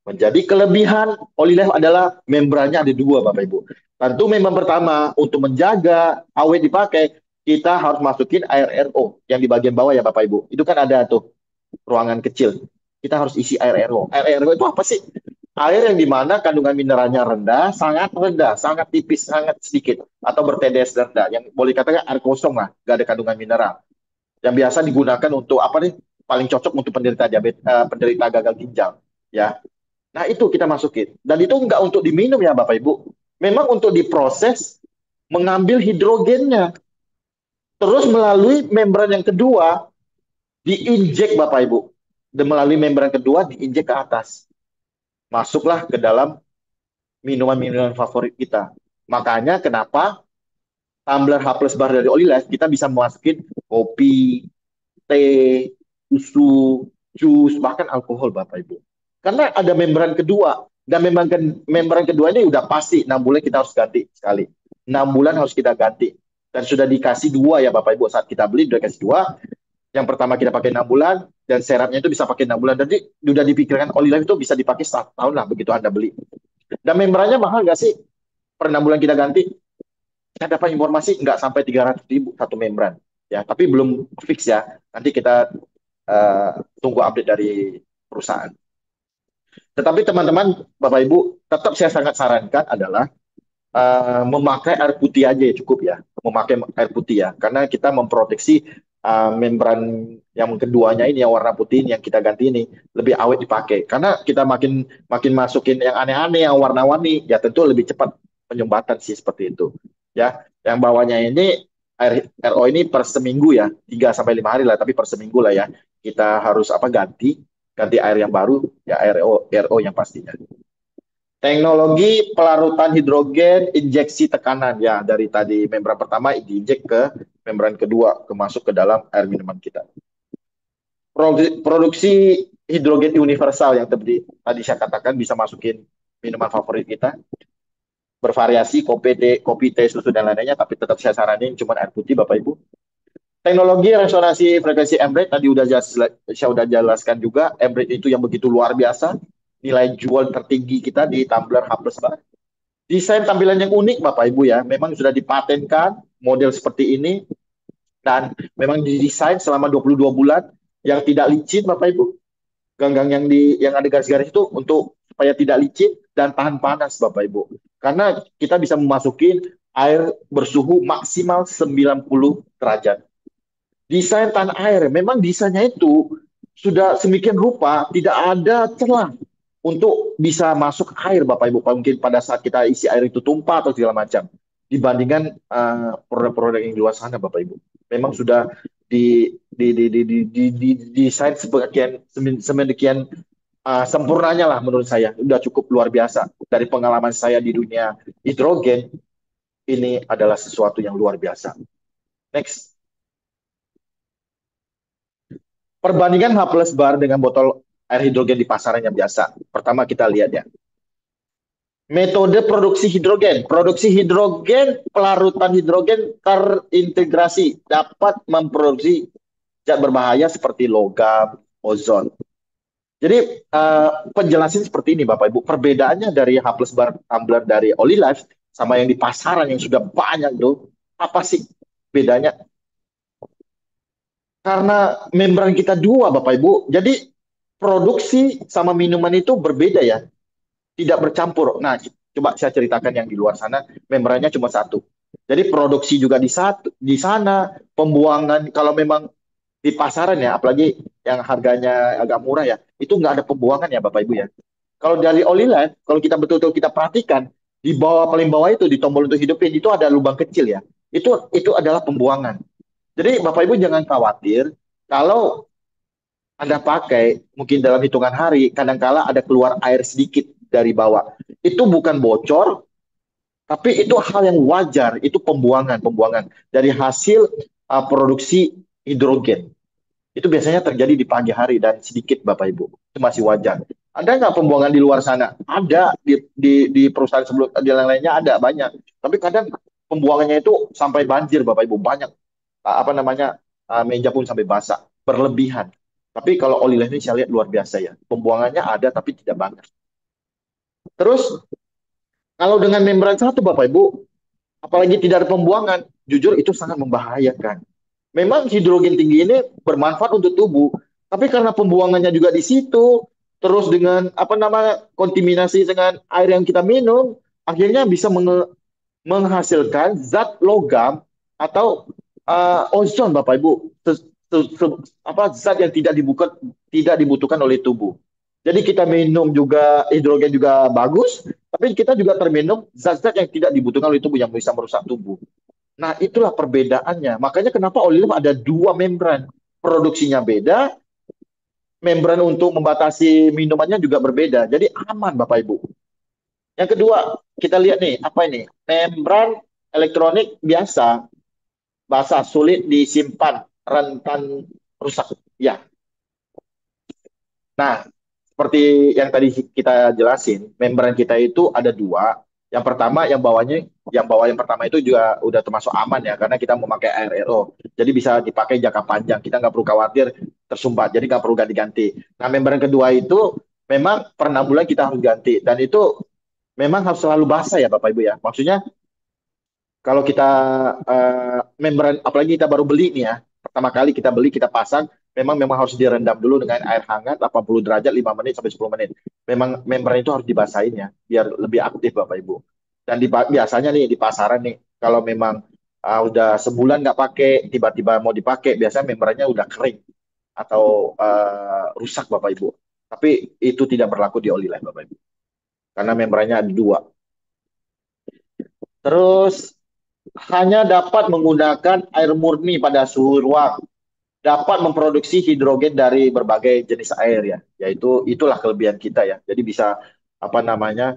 Menjadi kelebihan Olive adalah membrannya ada 2, Bapak Ibu. Tentu membran pertama untuk menjaga awet dipakai, kita harus masukin air RO yang di bagian bawah ya Bapak Ibu. Itu kan ada tuh ruangan kecil. Kita harus isi air RO. Air RO itu apa sih? Air yang dimana kandungan mineralnya rendah, sangat tipis, sangat sedikit, atau berTDS rendah. Yang boleh katakan air kosong lah, nggak ada kandungan mineral. Yang biasa digunakan untuk apa nih? Paling cocok untuk penderita diabetes, penderita gagal ginjal. Ya, nah itu kita masukin. Dan itu nggak untuk diminum ya Bapak Ibu. Memang untuk diproses, mengambil hidrogennya. Terus melalui membran yang kedua, diinjek Bapak Ibu. Dan melalui membran kedua, diinjek ke atas. Masuklah ke dalam minuman-minuman favorit kita. Makanya kenapa tumbler H plus bar dari Olive, kita bisa masukin kopi, teh, susu, jus, bahkan alkohol Bapak Ibu. Karena ada membran kedua. Dan membran kedua ini udah pasti 6 bulan kita harus ganti sekali. 6 bulan harus kita ganti. Dan sudah dikasih 2 ya Bapak Ibu. Saat kita beli udah kasih 2. Yang pertama kita pakai 6 bulan. Dan serapnya itu bisa pakai 6 bulan. Jadi udah dipikirkan Olive itu bisa dipakai 1 tahun lah begitu Anda beli. Dan membrannya mahal nggak sih? Per 6 bulan kita ganti. Saya dapat informasi nggak sampai 300.000 satu membran. Ya, tapi belum fix ya. Nanti kita tunggu update dari perusahaan. Tetapi teman-teman, Bapak Ibu, tetap saya sangat sarankan adalah memakai air putih aja ya cukup ya, memakai air putih ya, karena kita memproteksi membran yang keduanya ini yang warna putih ini yang kita ganti ini lebih awet dipakai. Karena kita makin makin masukin yang aneh-aneh yang warna-warni, ya tentu lebih cepat penyumbatan sih seperti itu. Ya, yang bawahnya ini air RO ini per seminggu ya, 3 sampai 5 hari lah, tapi per seminggu lah ya. Kita harus apa ganti ganti air yang baru ya RO yang pastinya. Teknologi pelarutan hidrogen injeksi tekanan ya dari tadi membran pertama diinjek ke membran kedua masuk ke dalam air minuman kita. Produksi hidrogen universal yang tadi saya katakan bisa masukin minuman favorit kita bervariasi kopi, teh, susu dan lainnya tapi tetap saya saranin cuma air putih Bapak Ibu. Teknologi resonansi frekuensi M-rate tadi saya udah jelaskan juga. M-rate itu yang begitu luar biasa. Nilai jual tertinggi kita di tumbler H plus bar. Desain tampilan yang unik Bapak Ibu ya. Memang sudah dipatenkan model seperti ini. Dan memang didesain selama 22 bulan. Yang tidak licin Bapak Ibu. Ganggang yang ada garis-garis itu untuk supaya tidak licin dan tahan panas Bapak Ibu. Karena kita bisa memasukin air bersuhu maksimal 90 derajat. Desain tanah air, memang desainnya itu sudah semikian rupa, tidak ada celah. untuk bisa masuk air Bapak Ibu. Mungkin pada saat kita isi air itu tumpah atau segala macam. Dibandingkan produk-produk yang di luar sana Bapak Ibu. Memang sudah desain sedemikian sempurnanya lah menurut saya. Sudah cukup luar biasa. Dari pengalaman saya di dunia hidrogen, ini adalah sesuatu yang luar biasa. Next. Perbandingan H plus bar dengan botol air hidrogen di pasaran yang biasa. Pertama kita lihat ya. Metode produksi hidrogen. Produksi hidrogen, pelarutan hidrogen terintegrasi dapat memproduksi zat berbahaya seperti logam, ozon. Jadi penjelasan seperti ini Bapak Ibu. Perbedaannya dari H plus bar tumbler dari Life sama yang di pasaran yang sudah banyak tuh, apa sih bedanya? Karena membran kita dua Bapak Ibu. Jadi produksi sama minuman itu berbeda ya, tidak bercampur. Nah, coba saya ceritakan yang di luar sana, membrannya cuma satu. Jadi produksi juga di sana, pembuangan kalau memang di pasaran ya, apalagi yang harganya agak murah ya, itu nggak ada pembuangan ya Bapak Ibu ya. Kalau dari Oliland, kalau kita betul-betul kita perhatikan, di bawah paling bawah itu di tombol untuk hidupin itu ada lubang kecil ya. Itu adalah pembuangan. Jadi Bapak Ibu jangan khawatir kalau Anda pakai mungkin dalam hitungan hari, kadangkala ada keluar air sedikit dari bawah. Itu bukan bocor, tapi itu hal yang wajar, itu pembuangan dari hasil produksi hidrogen. Itu biasanya terjadi di pagi hari dan sedikit Bapak Ibu. Itu masih wajar. Ada nggak pembuangan di luar sana? Ada di perusahaan sebelum di lain-lainnya ada banyak. Tapi kadang pembuangannya itu sampai banjir Bapak Ibu banyak. Apa namanya meja pun sampai basah berlebihan. Tapi kalau Olive ini saya lihat luar biasa ya. Pembuangannya ada tapi tidak banyak. Terus kalau dengan membran satu Bapak Ibu, apalagi tidak ada pembuangan, jujur itu sangat membahayakan. Memang hidrogen tinggi ini bermanfaat untuk tubuh, tapi karena pembuangannya juga di situ, terus dengan apa namanya kontaminasi dengan air yang kita minum, akhirnya bisa menghasilkan zat logam atau ozon, Bapak Ibu, apa zat yang tidak dibutuhkan oleh tubuh. Jadi kita minum juga hidrogen juga bagus, tapi kita juga terminum zat-zat yang tidak dibutuhkan oleh tubuh yang bisa merusak tubuh. Nah, itulah perbedaannya. Makanya kenapa Olive ada dua membran. Produksinya beda, membran untuk membatasi minumannya juga berbeda. Jadi aman, Bapak Ibu. Yang kedua, kita lihat nih, apa ini? Membran elektronik biasa, basah, sulit disimpan, rentan rusak. Ya. Nah, seperti yang tadi kita jelasin, membran kita itu ada dua. Yang pertama, yang pertama itu juga udah termasuk aman ya, karena kita memakai RRO. Jadi bisa dipakai jangka panjang. Kita nggak perlu khawatir tersumbat, jadi nggak perlu ganti-ganti. Nah, membran kedua itu memang per 6 bulan kita harus ganti. Dan itu memang harus selalu basah ya Bapak Ibu ya. Maksudnya kalau kita membran, apalagi kita baru beli nih ya, pertama kali kita beli, kita pasang, memang harus direndam dulu dengan air hangat 80 derajat 5 menit sampai 10 menit. Memang membran itu harus dibasahin ya, biar lebih aktif Bapak Ibu. Dan biasanya nih di pasaran nih, kalau memang udah sebulan nggak pakai, tiba-tiba mau dipakai, biasanya membrannya udah kering atau rusak Bapak Ibu. Tapi itu tidak berlaku di Olive Bapak Ibu, karena membrannya ada dua. Terus hanya dapat menggunakan air murni pada suhu ruang, dapat memproduksi hidrogen dari berbagai jenis air ya, yaitu itulah kelebihan kita ya. Jadi bisa apa namanya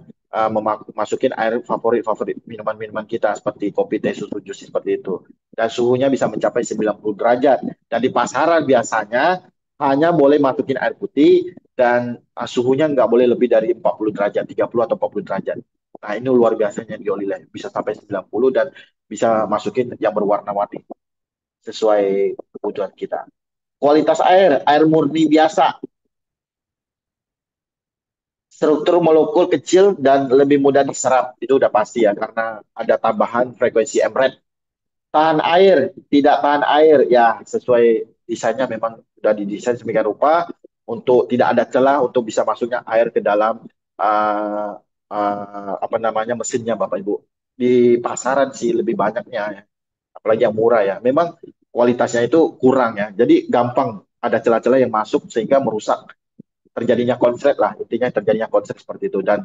masukin air favorit minuman-minuman kita seperti kopi, teh, susu, jus seperti itu. Dan suhunya bisa mencapai 90 derajat. Dan di pasaran biasanya hanya boleh masukin air putih dan suhunya nggak boleh lebih dari 40 derajat, 30 atau 40 derajat. Nah, ini luar biasanya di Olive. Bisa sampai 90 dan bisa masukin yang berwarna-warni sesuai kebutuhan kita. Kualitas air murni biasa, struktur molekul kecil dan lebih mudah diserap. Itu udah pasti ya, karena ada tambahan frekuensi MRED. Tahan air, tidak tahan air, ya sesuai desainnya memang sudah didesain sedemikian rupa untuk tidak ada celah untuk bisa masuknya air ke dalam apa namanya mesinnya Bapak Ibu. Di pasaran sih lebih banyaknya ya, apalagi yang murah ya. Memang kualitasnya itu kurang ya. Jadi gampang ada celah-celah yang masuk sehingga merusak terjadinya konslet lah, intinya terjadinya konslet seperti itu. Dan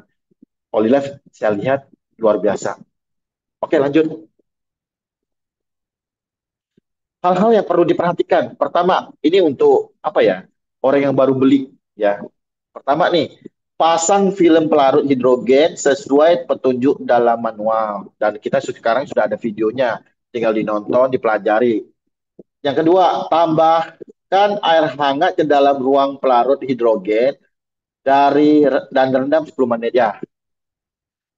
Olive saya lihat luar biasa. Oke, lanjut. Hal-hal yang perlu diperhatikan. Pertama, ini untuk apa ya? Orang yang baru beli ya. Pertama nih, pasang film pelarut hidrogen sesuai petunjuk dalam manual. Dan kita sekarang sudah ada videonya, tinggal dinonton, dipelajari. Yang kedua, tambahkan air hangat ke dalam ruang pelarut hidrogen dan rendam 10 menit ya.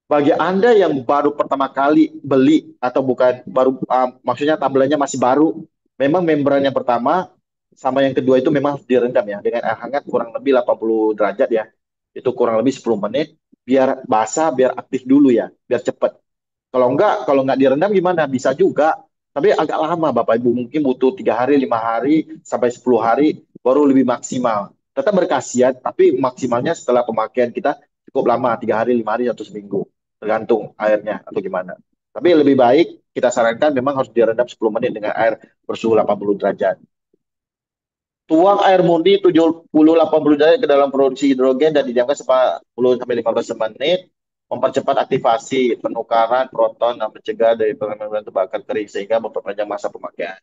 Bagi Anda yang baru pertama kali beli atau bukan baru, maksudnya tumblernya masih baru, memang membran yang pertama sama yang kedua itu memang harus direndam ya dengan air hangat kurang lebih 80 derajat ya. Itu kurang lebih 10 menit biar basah, biar aktif dulu ya, biar cepat. Kalau nggak direndam gimana? Bisa juga, tapi agak lama Bapak Ibu. Mungkin butuh 3 hari, 5 hari, sampai 10 hari baru lebih maksimal. Tetap berkhasiat, tapi maksimalnya setelah pemakaian kita cukup lama, 3 hari, 5 hari, atau seminggu. Tergantung airnya atau gimana. Tapi lebih baik kita sarankan memang harus direndam 10 menit dengan air bersuhu 80 derajat. Tuang air murni 70-80 derajat ke dalam produksi hidrogen dan didiamkan 10 sampai 15 menit. Mempercepat aktivasi penukaran proton dan mencegah dari pengembang terbakar kering sehingga memperpanjang masa pemakaian.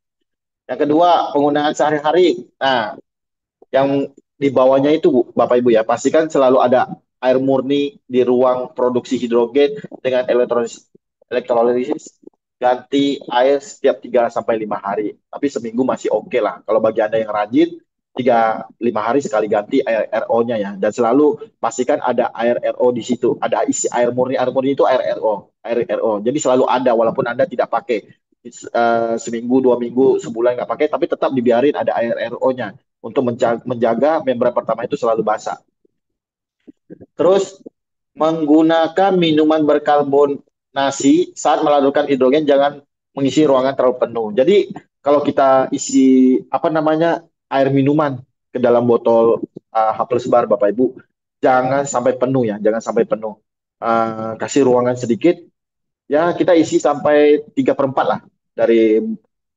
Yang kedua, penggunaan sehari-hari. Nah, yang di bawahnya itu Bu, Bapak Ibu ya, pastikan selalu ada air murni di ruang produksi hidrogen dengan elektrolisis ganti air setiap 3 sampai 5 hari. Tapi seminggu masih oke lah. Kalau bagi Anda yang rajin 3-5 hari sekali ganti air RO-nya ya. Dan selalu pastikan ada air RO di situ. Ada isi air murni. Air murni itu air RO. Air RO. Jadi selalu ada walaupun Anda tidak pakai. Seminggu, 2 minggu, sebulan nggak pakai, tapi tetap dibiarin ada air RO-nya untuk menjaga membran pertama itu selalu basah. Terus menggunakan minuman berkarbonasi saat melarutkan hidrogen, jangan mengisi ruangan terlalu penuh. Jadi kalau kita isi apa namanya air minuman ke dalam botol H+ bar Bapak Ibu, jangan sampai penuh ya, jangan sampai penuh. Kasih ruangan sedikit, ya kita isi sampai 3/4 lah dari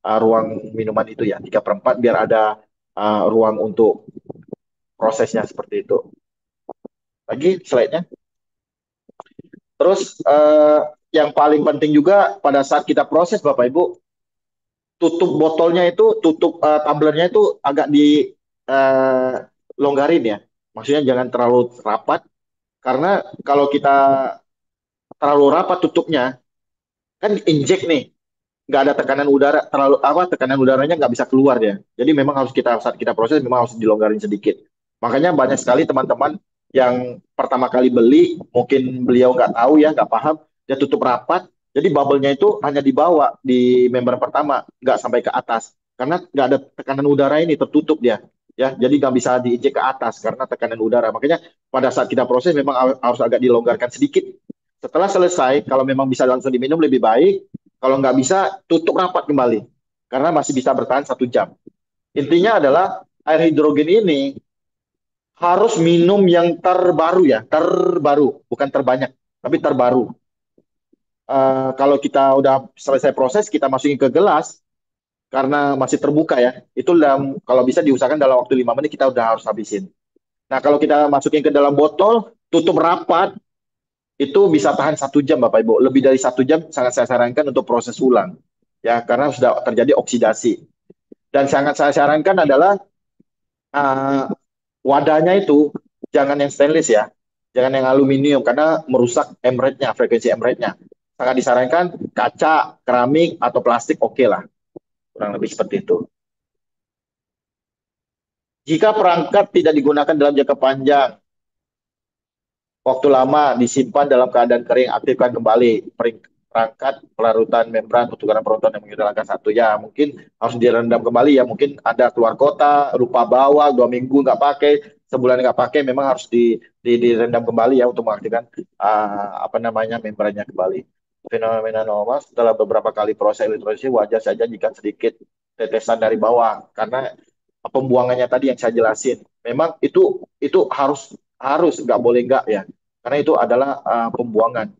ruang minuman itu ya, 3/4 biar ada ruang untuk prosesnya seperti itu. Lagi slide-nya. Terus yang paling penting juga pada saat kita proses Bapak Ibu, tutup botolnya itu, tutup tumblernya itu agak di eh, longgarin ya. Maksudnya jangan terlalu rapat karena kalau kita terlalu rapat tutupnya kan injek nih, nggak ada tekanan udara terlalu apa, tekanan udaranya nggak bisa keluar ya. Jadi memang harus kita saat kita proses memang harus dilonggarin sedikit. Makanya banyak sekali teman-teman yang pertama kali beli, mungkin beliau nggak tahu ya, nggak paham, dia tutup rapat. Jadi bubble-nya itu hanya dibawa di membran pertama, nggak sampai ke atas. Karena nggak ada tekanan udara ini, tertutup dia. Ya, jadi nggak bisa diinjek ke atas karena tekanan udara. Makanya pada saat kita proses memang harus agak dilonggarkan sedikit. Setelah selesai, kalau memang bisa langsung diminum lebih baik. Kalau nggak bisa, tutup rapat kembali. Karena masih bisa bertahan 1 jam. Intinya adalah air hidrogen ini harus minum yang terbaru ya. Terbaru, bukan terbanyak, tapi terbaru. Kalau kita udah selesai proses, kita masukin ke gelas, karena masih terbuka ya. Itu kalau bisa diusahakan dalam waktu 5 menit kita udah harus habisin. Nah, kalau kita masukin ke dalam botol, tutup rapat, itu bisa tahan 1 jam Bapak Ibu. Lebih dari 1 jam sangat saya sarankan untuk proses ulang. Ya, karena sudah terjadi oksidasi. Dan sangat saya sarankan adalah uh, wadahnya itu jangan yang stainless ya. Jangan yang aluminium karena merusak M-rate-nya, frekuensi M-rate-nya. Sangat disarankan kaca, keramik, atau plastik oke lah. Kurang lebih seperti itu. Jika perangkat tidak digunakan dalam jangka panjang, waktu lama disimpan dalam keadaan kering, aktifkan kembali perangkat pelarutan membran pertukaran proton yang menggunakan satu ya, mungkin harus direndam kembali ya, mungkin ada keluar kota lupa bawa 2 minggu nggak pakai, sebulan nggak pakai, memang harus direndam kembali ya untuk mengaktifkan apa namanya membrannya kembali. Fenomena normal setelah beberapa kali proses elektrolisis wajar saja jika sedikit tetesan dari bawah karena pembuangannya tadi yang saya jelasin. Memang itu harus harus nggak boleh nggak ya, karena itu adalah pembuangan.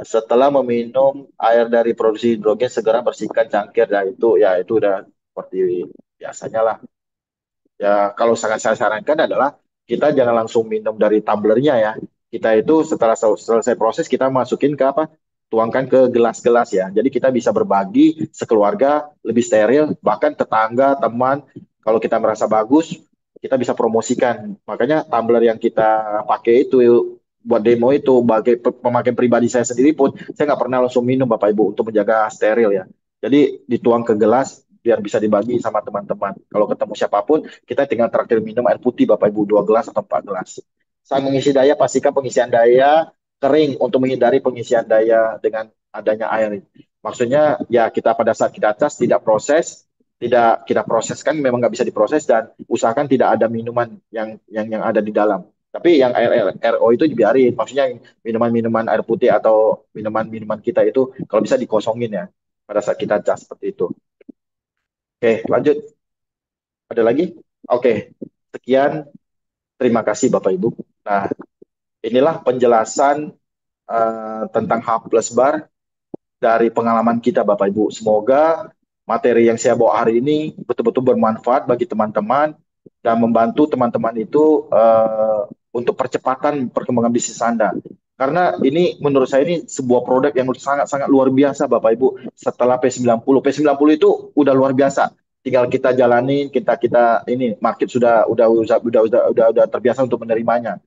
Setelah meminum air dari produksi hidrogen segera bersihkan cangkir, ya itu udah seperti biasanya lah. Ya, kalau sangat saya sarankan adalah kita jangan langsung minum dari tumblernya ya. Kita itu setelah selesai proses kita masukin ke apa? Tuangkan ke gelas-gelas ya. Jadi kita bisa berbagi sekeluarga lebih steril, bahkan tetangga, teman. Kalau kita merasa bagus, kita bisa promosikan. Makanya tumbler yang kita pakai itu buat demo itu bagi pemakaian pribadi saya sendiri pun saya nggak pernah langsung minum Bapak Ibu untuk menjaga steril ya. Jadi dituang ke gelas biar bisa dibagi sama teman-teman. Kalau ketemu siapapun kita tinggal traktir minum air putih Bapak Ibu 2 gelas atau 4 gelas. Saat mengisi daya pastikan pengisian daya kering untuk menghindari pengisian daya dengan adanya air. Maksudnya ya kita pada saat kita cas tidak proses, tidak kita proseskan memang nggak bisa diproses dan usahakan tidak ada minuman yang ada di dalam. Tapi yang air RO itu dibiarin. Maksudnya minuman-minuman air putih atau minuman-minuman kita itu kalau bisa dikosongin ya pada saat kita cas seperti itu. Oke, lanjut. Ada lagi? Oke, sekian. Terima kasih Bapak Ibu. Nah, inilah penjelasan tentang H plus bar dari pengalaman kita Bapak Ibu. Semoga materi yang saya bawa hari ini betul-betul bermanfaat bagi teman-teman dan membantu teman-teman itu untuk percepatan perkembangan bisnis Anda. Karena ini menurut saya ini sebuah produk yang sangat-sangat luar biasa Bapak Ibu. Setelah P90, P90 itu udah luar biasa. Tinggal kita jalanin, kita kita ini market sudah terbiasa untuk menerimanya.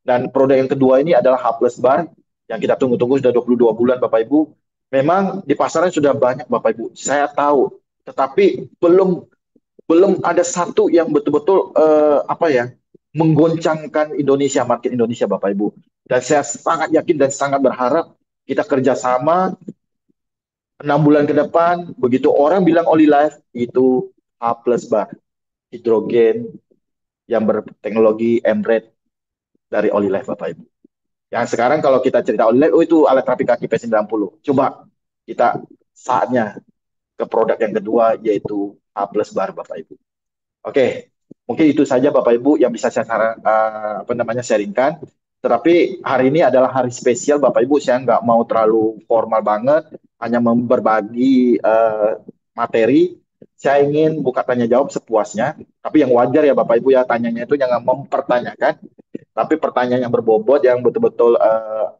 Dan produk yang kedua ini adalah H plus bar yang kita tunggu-tunggu sudah 22 bulan Bapak Ibu. Memang di pasaran sudah banyak Bapak Ibu. Saya tahu, tetapi belum belum ada satu yang betul-betul apa ya menggoncangkan Indonesia, market Indonesia Bapak Ibu. Dan saya sangat yakin dan sangat berharap kita kerjasama 6 bulan ke depan. Begitu orang bilang Life itu H plus bar hidrogen yang berteknologi Embraer dari Life Bapak Ibu. Yang sekarang kalau kita cerita online, oh itu alat terapi kaki P90. Coba kita saatnya ke produk yang kedua yaitu A plus bar Bapak Ibu. Oke, mungkin itu saja Bapak Ibu yang bisa saya apa namanya sharingkan. Tetapi hari ini adalah hari spesial Bapak Ibu, saya nggak mau terlalu formal banget, hanya berbagi materi. Saya ingin buka tanya jawab sepuasnya, tapi yang wajar ya Bapak Ibu ya tanyanya itu jangan mempertanyakan, tapi pertanyaan yang berbobot yang betul-betul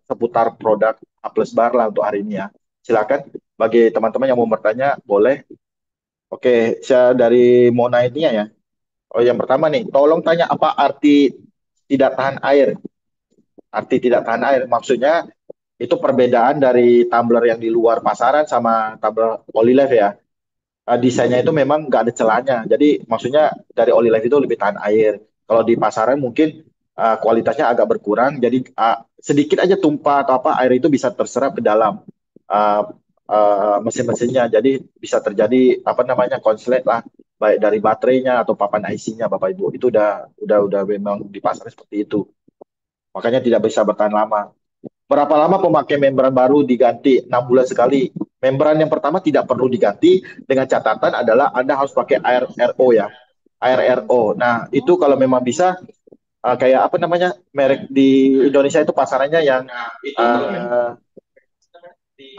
seputar produk A plus bar lah untuk hari ini ya. Silakan bagi teman-teman yang mau bertanya boleh. Oke, saya dari Mona ini ya. Oh, yang pertama nih, tolong tanya apa arti tidak tahan air? Arti tidak tahan air maksudnya itu perbedaan dari tumbler yang di luar pasaran sama tumbler Olive ya. Desainnya itu memang nggak ada celahnya. Jadi maksudnya dari Olive itu lebih tahan air. Kalau di pasaran mungkin kualitasnya agak berkurang. Jadi sedikit aja tumpah atau apa air itu bisa terserap ke dalam uh, mesin-mesinnya. Jadi bisa terjadi apa namanya konslet lah, baik dari baterainya atau papan IC-nya, Bapak Ibu. Itu udah memang di pasaran seperti itu. Makanya tidak bisa bertahan lama. Berapa lama pemakai membran baru diganti? 6 bulan sekali. Membran yang pertama tidak perlu diganti dengan catatan adalah Anda harus pakai air RO ya. Air RO. Nah, itu kalau memang bisa kayak apa namanya? Merek di Indonesia itu pasarannya yang uh,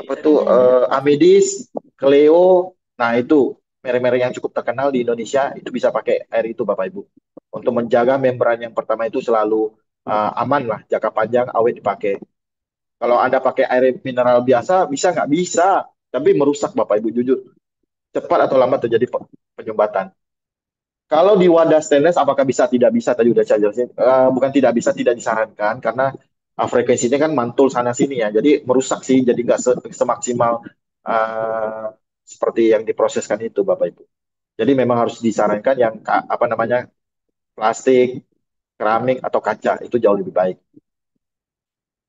apa tuh Amedis, Cleo. Nah, itu merek-merek yang cukup terkenal di Indonesia itu bisa pakai air itu Bapak Ibu. Untuk menjaga membran yang pertama itu selalu aman lah, jangka panjang awet dipakai. Kalau Anda pakai air mineral biasa, bisa nggak? Bisa, tapi merusak Bapak Ibu jujur. Cepat atau lambat terjadi penyumbatan. Kalau di wadah stainless, apakah bisa? Tidak bisa, tadi udah saya jelasin. Bukan tidak bisa, tidak disarankan, karena frekuensinya kan mantul sana-sini ya. Jadi merusak sih, jadi nggak semaksimal uh, seperti yang diproseskan itu Bapak Ibu. Jadi memang harus disarankan yang apa namanya plastik, keramik, atau kaca, itu jauh lebih baik.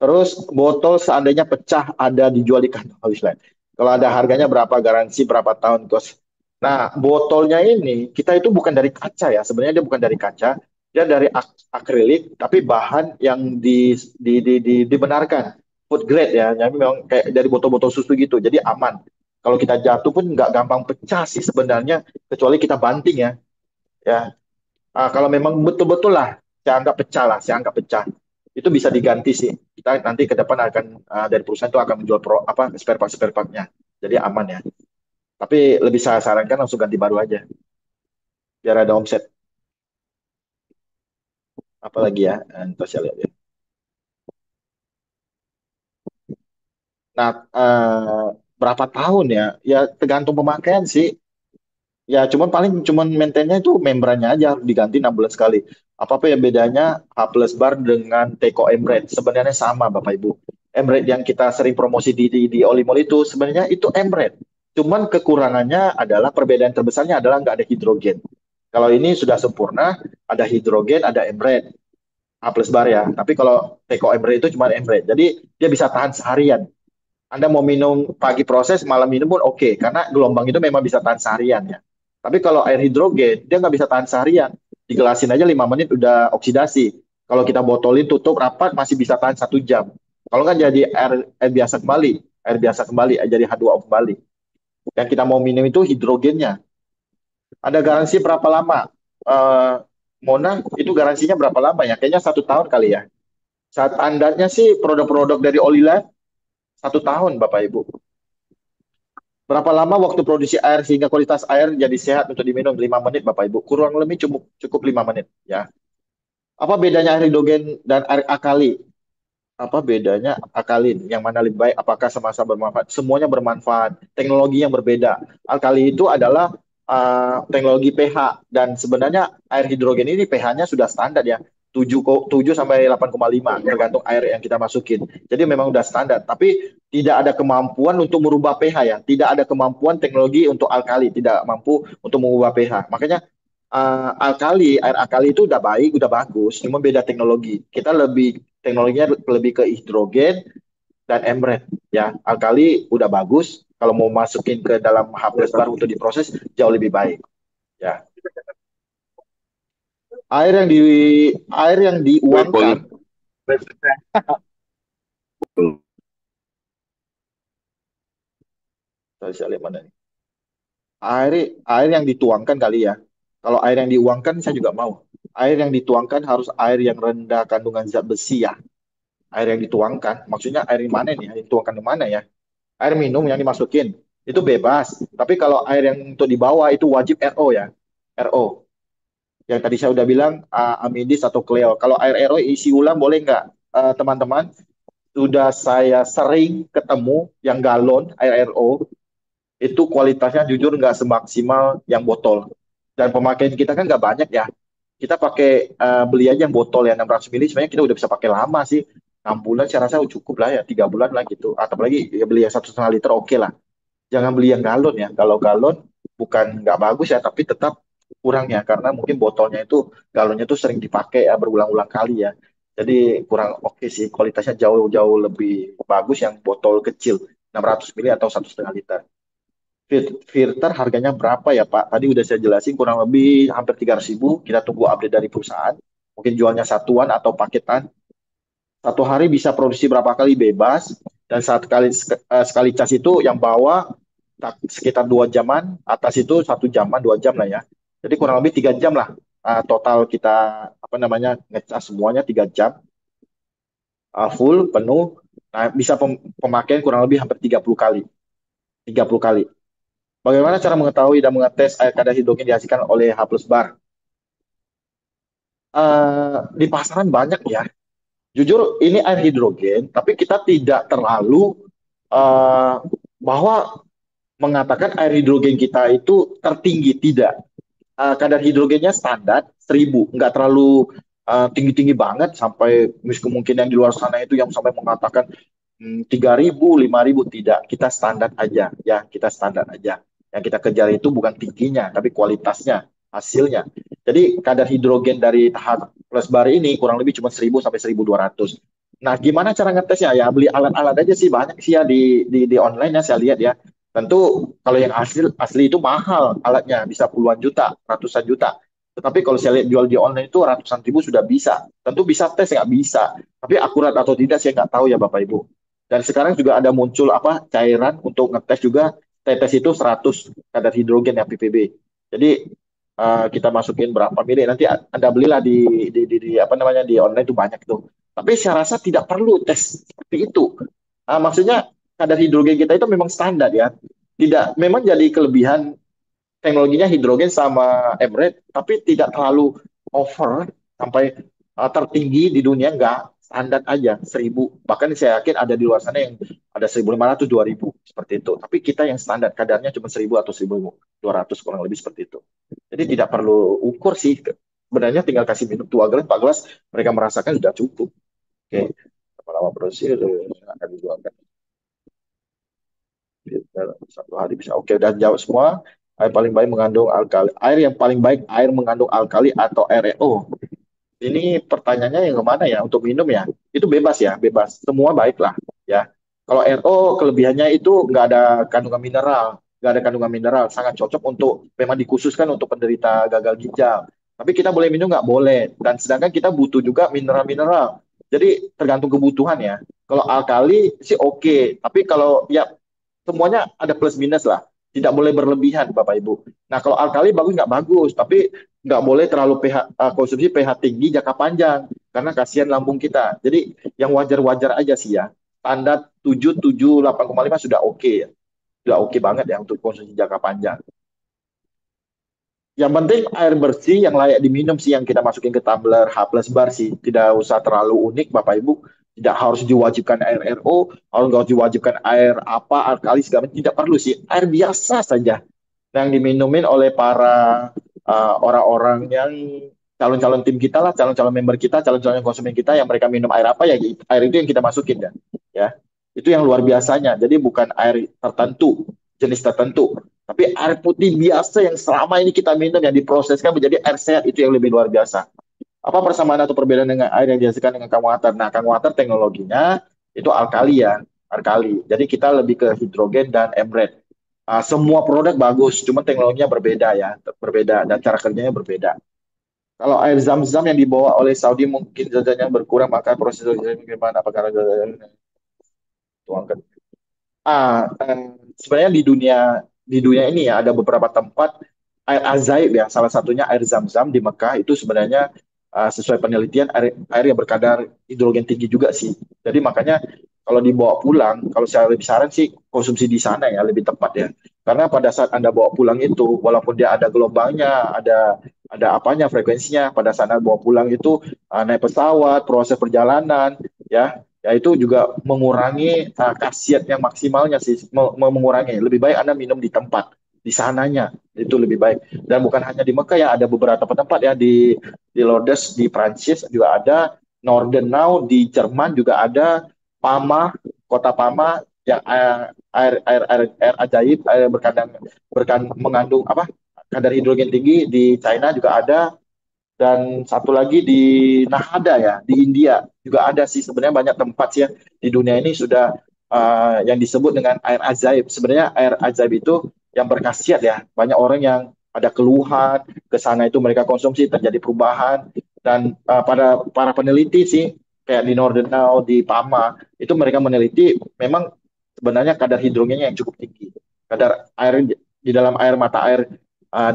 Terus botol seandainya pecah ada dijual di kantor Wisland. Kalau ada harganya berapa, garansi berapa tahun, kos. Nah, botolnya ini kita itu bukan dari kaca ya. Sebenarnya dia bukan dari kaca, dia dari akrilik, tapi bahan yang dibenarkan food grade ya. Yang memang kayak dari botol-botol susu gitu. Jadi aman. Kalau kita jatuh pun nggak gampang pecah sih sebenarnya, kecuali kita banting ya. Ya, kalau memang betul-betul lah, saya anggap pecah lah, saya anggap pecah. Itu bisa diganti sih. Kita nanti ke depan akan dari perusahaan itu akan menjual apa spare partnya. Jadi aman ya. Tapi lebih saya sarankan langsung ganti baru aja, biar ada omset. Apalagi ya, ntar saya lihat ya. Nah, berapa tahun ya? Ya tergantung pemakaian sih. Ya cuman paling cuman maintainnya itu membrannya aja harus diganti 6 bulan sekali. Apa-apa ya bedanya H plus bar dengan Teko Embraid? Sebenarnya sama Bapak Ibu. Embraid yang kita sering promosi di Olimol itu sebenarnya itu Embraid. Cuman kekurangannya adalah perbedaan terbesarnya adalah nggak ada hidrogen. Kalau ini sudah sempurna, ada hidrogen, ada Embraid. H plus bar ya. Tapi kalau Teko Embraid itu cuma Embraid. Jadi dia bisa tahan seharian. Anda mau minum pagi proses, malam minum pun oke, karena gelombang itu memang bisa tahan seharian ya. Tapi kalau air hidrogen, dia nggak bisa tahan seharian. Digelasin aja 5 menit udah oksidasi. Kalau kita botolin tutup rapat masih bisa tahan 1 jam. Kalau nggak jadi air biasa kembali, air biasa kembali, jadi H2O kembali. Yang kita mau minum itu hidrogennya. Ada garansi berapa lama? Eh, Mona, itu garansinya berapa lama ya? Kayaknya 1 tahun kali ya. Saat standarnya sih produk-produk dari Olive 1 tahun, Bapak Ibu. Berapa lama waktu produksi air sehingga kualitas air jadi sehat untuk diminum? 5 menit, Bapak Ibu. Kurang lebih cukup cukup 5 menit. Ya. Apa bedanya air hidrogen dan air alkali? Apa bedanya alkalin? Yang mana lebih baik? Apakah sama-sama bermanfaat? Semuanya bermanfaat. Teknologi yang berbeda. Alkali itu adalah teknologi pH dan sebenarnya air hidrogen ini pH-nya sudah standar ya. 7 sampai 8,5 tergantung air yang kita masukin. Jadi memang udah standar, tapi tidak ada kemampuan untuk merubah pH ya. Tidak ada kemampuan teknologi untuk alkali, tidak mampu untuk mengubah pH. Makanya air alkali itu udah baik, udah bagus, cuma beda teknologi. Kita lebih teknologinya lebih ke hidrogen dan emret ya. Alkali udah bagus, kalau mau masukin ke dalam H plus baru untuk diproses jauh lebih baik ya. Air yang di air yang diuangkan, saya lihat mana nih. Air air yang dituangkan kali ya. Kalau air yang diuangkan saya juga mau. Air yang dituangkan harus air yang rendah kandungan zat besi ya. Air yang dituangkan, maksudnya air yang mana nih? Air yang dituangkan di mana ya? Air minum yang dimasukin itu bebas. Tapi kalau air yang untuk dibawa itu wajib RO ya. RO. Yang tadi saya udah bilang amidis atau Cleo. Kalau air RO isi ulang boleh nggak? Teman-teman, sudah saya sering ketemu yang galon air RO itu kualitasnya jujur nggak semaksimal yang botol. Dan pemakaian kita kan nggak banyak ya. Kita pakai beli aja yang botol ya 600 mili sebenarnya kita udah bisa pakai lama sih. 6 bulan saya rasa cukup lah ya 3 bulan lah gitu. Atau lagi ya beli yang 1,5 liter oke lah. Jangan beli yang galon ya. Kalau galon bukan nggak bagus ya, tapi tetap kurang ya karena mungkin botolnya itu galonnya itu sering dipakai ya berulang-ulang kali ya. Jadi kurang oke sih. Kualitasnya jauh-jauh lebih bagus yang botol kecil 600 mili atau 1,5 liter. Filter harganya berapa ya Pak? Tadi udah saya jelasin kurang lebih hampir 300.000. Kita tunggu update dari perusahaan. Mungkin jualnya satuan atau paketan. 1 hari bisa produksi berapa kali bebas. Dan saat sekali cas itu yang bawah sekitar 2 jaman, atas itu 1 jaman, 2 jam lah ya. Jadi kurang lebih 3 jam lah. Total kita apa namanya ngecas semuanya 3 jam full penuh. Nah, bisa pemakaian kurang lebih hampir 30 kali. 30 kali. Bagaimana cara mengetahui dan mengetes air kadar hidrogen dihasilkan oleh H plus bar? Di pasaran banyak ya. Jujur ini air hidrogen, tapi kita tidak terlalu uh, bahwa mengatakan air hidrogen kita itu tertinggi, tidak. Kadar hidrogennya standar 1.000, nggak terlalu tinggi-tinggi banget sampai mungkin yang di luar sana itu yang sampai mengatakan 3.000, 5.000 tidak. Kita standar aja, ya kita standar aja. Yang kita kejar itu bukan tingginya, tapi kualitasnya, hasilnya. Jadi kadar hidrogen dari tahap plus bar ini kurang lebih cuma 1.000 sampai 1.200. Nah, gimana cara ngetesnya? Ya beli alat-alat aja sih banyak sih ya di online ya saya lihat ya. Tentu kalau yang asli asli itu mahal alatnya, bisa puluhan juta, ratusan juta. Tetapi kalau saya lihat jual di online itu ratusan ribu sudah bisa. Tentu bisa tes nggak bisa. Tapi akurat atau tidak saya nggak tahu ya Bapak Ibu. Dan sekarang juga ada muncul apa cairan untuk ngetes juga tetes itu 100 kadar hidrogen ya ppb. Jadi kita masukin berapa mili nanti Anda belilah di apa namanya di online itu banyak tuh. Tapi saya rasa tidak perlu tes seperti itu. Maksudnya kadar hidrogen kita itu memang standar ya. Tidak memang jadi kelebihan teknologinya hidrogen sama emret tapi tidak terlalu over sampai tertinggi di dunia enggak, standar aja 1.000. Bahkan saya yakin ada di luar sana yang ada 1.500, 2.000 seperti itu. Tapi kita yang standar kadarnya cuma 1.000 atau 1.200 kurang lebih seperti itu. Jadi tidak perlu ukur sih. Sebenarnya tinggal kasih minum 2 gelas, 4 gelas, mereka merasakan sudah cukup. Oke, berapa lama produksi akan dijualkan. Satu hari bisa. Oke, udah jawab semua. Air paling baik mengandung alkali. Air yang paling baik air mengandung alkali atau RO. Ini pertanyaannya yang kemana ya? Untuk minum ya, itu bebas ya, bebas. Semua baik lah ya. Kalau RO kelebihannya itu nggak ada kandungan mineral, nggak ada kandungan mineral, sangat cocok untuk memang dikhususkan untuk penderita gagal ginjal. Tapi kita boleh minum nggak boleh. Dan sedangkan kita butuh juga mineral-mineral. Jadi tergantung kebutuhan ya. Kalau alkali sih oke, tapi kalau ya semuanya ada plus minus lah. Tidak boleh berlebihan, Bapak Ibu. Nah, kalau alkali bagus nggak bagus, tapi nggak boleh terlalu konsumsi pH tinggi jangka panjang, karena kasihan lambung kita. Jadi yang wajar-wajar aja sih ya. Standar 7, 7, 8,5 sudah oke ya. Sudah oke banget ya untuk konsumsi jangka panjang. Yang penting air bersih yang layak diminum sih yang kita masukin ke tumbler H plus bar sih. Tidak usah terlalu unik Bapak Ibu. Tidak harus diwajibkan air RO, harus nggak diwajibkan air apa, alkali segala macam. Tidak perlu sih. Air biasa saja yang diminumin oleh para orang-orang yang calon-calon tim kita lah, calon-calon member kita, calon-calon konsumen kita yang mereka minum air apa ya, air itu yang kita masukin ya. Ya. Itu yang luar biasanya. Jadi bukan air tertentu, jenis tertentu. Tapi air putih biasa yang selama ini kita minum yang diproseskan menjadi air sehat itu yang lebih luar biasa. Apa persamaan atau perbedaan dengan air yang dihasilkan dengan kamu water? Nah, kamu water teknologinya itu alkali ya, alkali. Jadi kita lebih ke hidrogen dan embred. Semua produk bagus, cuma teknologinya berbeda ya, berbeda dan cara kerjanya berbeda. Kalau air zam-zam yang dibawa oleh Saudi mungkin zat-zatnya berkurang, maka proses bagaimana? Apakah tuangkan sebenarnya di dunia ini ya ada beberapa tempat air ajaib ya. Salah satunya air zam-zam di Mekah itu sebenarnya sesuai penelitian air yang berkadar hidrogen tinggi juga sih. Jadi makanya kalau dibawa pulang, kalau saya lebih saran sih konsumsi di sana ya lebih tepat ya. Karena pada saat Anda bawa pulang itu, walaupun dia ada gelombangnya, ada apanya frekuensinya, pada saat Anda bawa pulang itu naik pesawat, proses perjalanan, ya itu juga mengurangi khasiat yang maksimalnya sih mengurangi lebih baik Anda minum di tempat di sananya itu lebih baik dan bukan hanya di Mekah ya ada beberapa tempat ya di Lourdes di Prancis juga ada Nordenau di Jerman juga ada Parma kota Parma yang air ajaib air mengandung apa kadar hidrogen tinggi di China juga ada dan satu lagi di Nahada ya di India juga ada sih sebenarnya banyak tempat sih ya di dunia ini sudah yang disebut dengan air ajaib sebenarnya air ajaib itu yang berkhasiat ya banyak orang yang ada keluhan ke sana itu mereka konsumsi terjadi perubahan dan pada para peneliti sih kayak di Nordenau di Pama itu mereka meneliti memang sebenarnya kadar hidrogennya yang cukup tinggi kadar air di dalam air mata air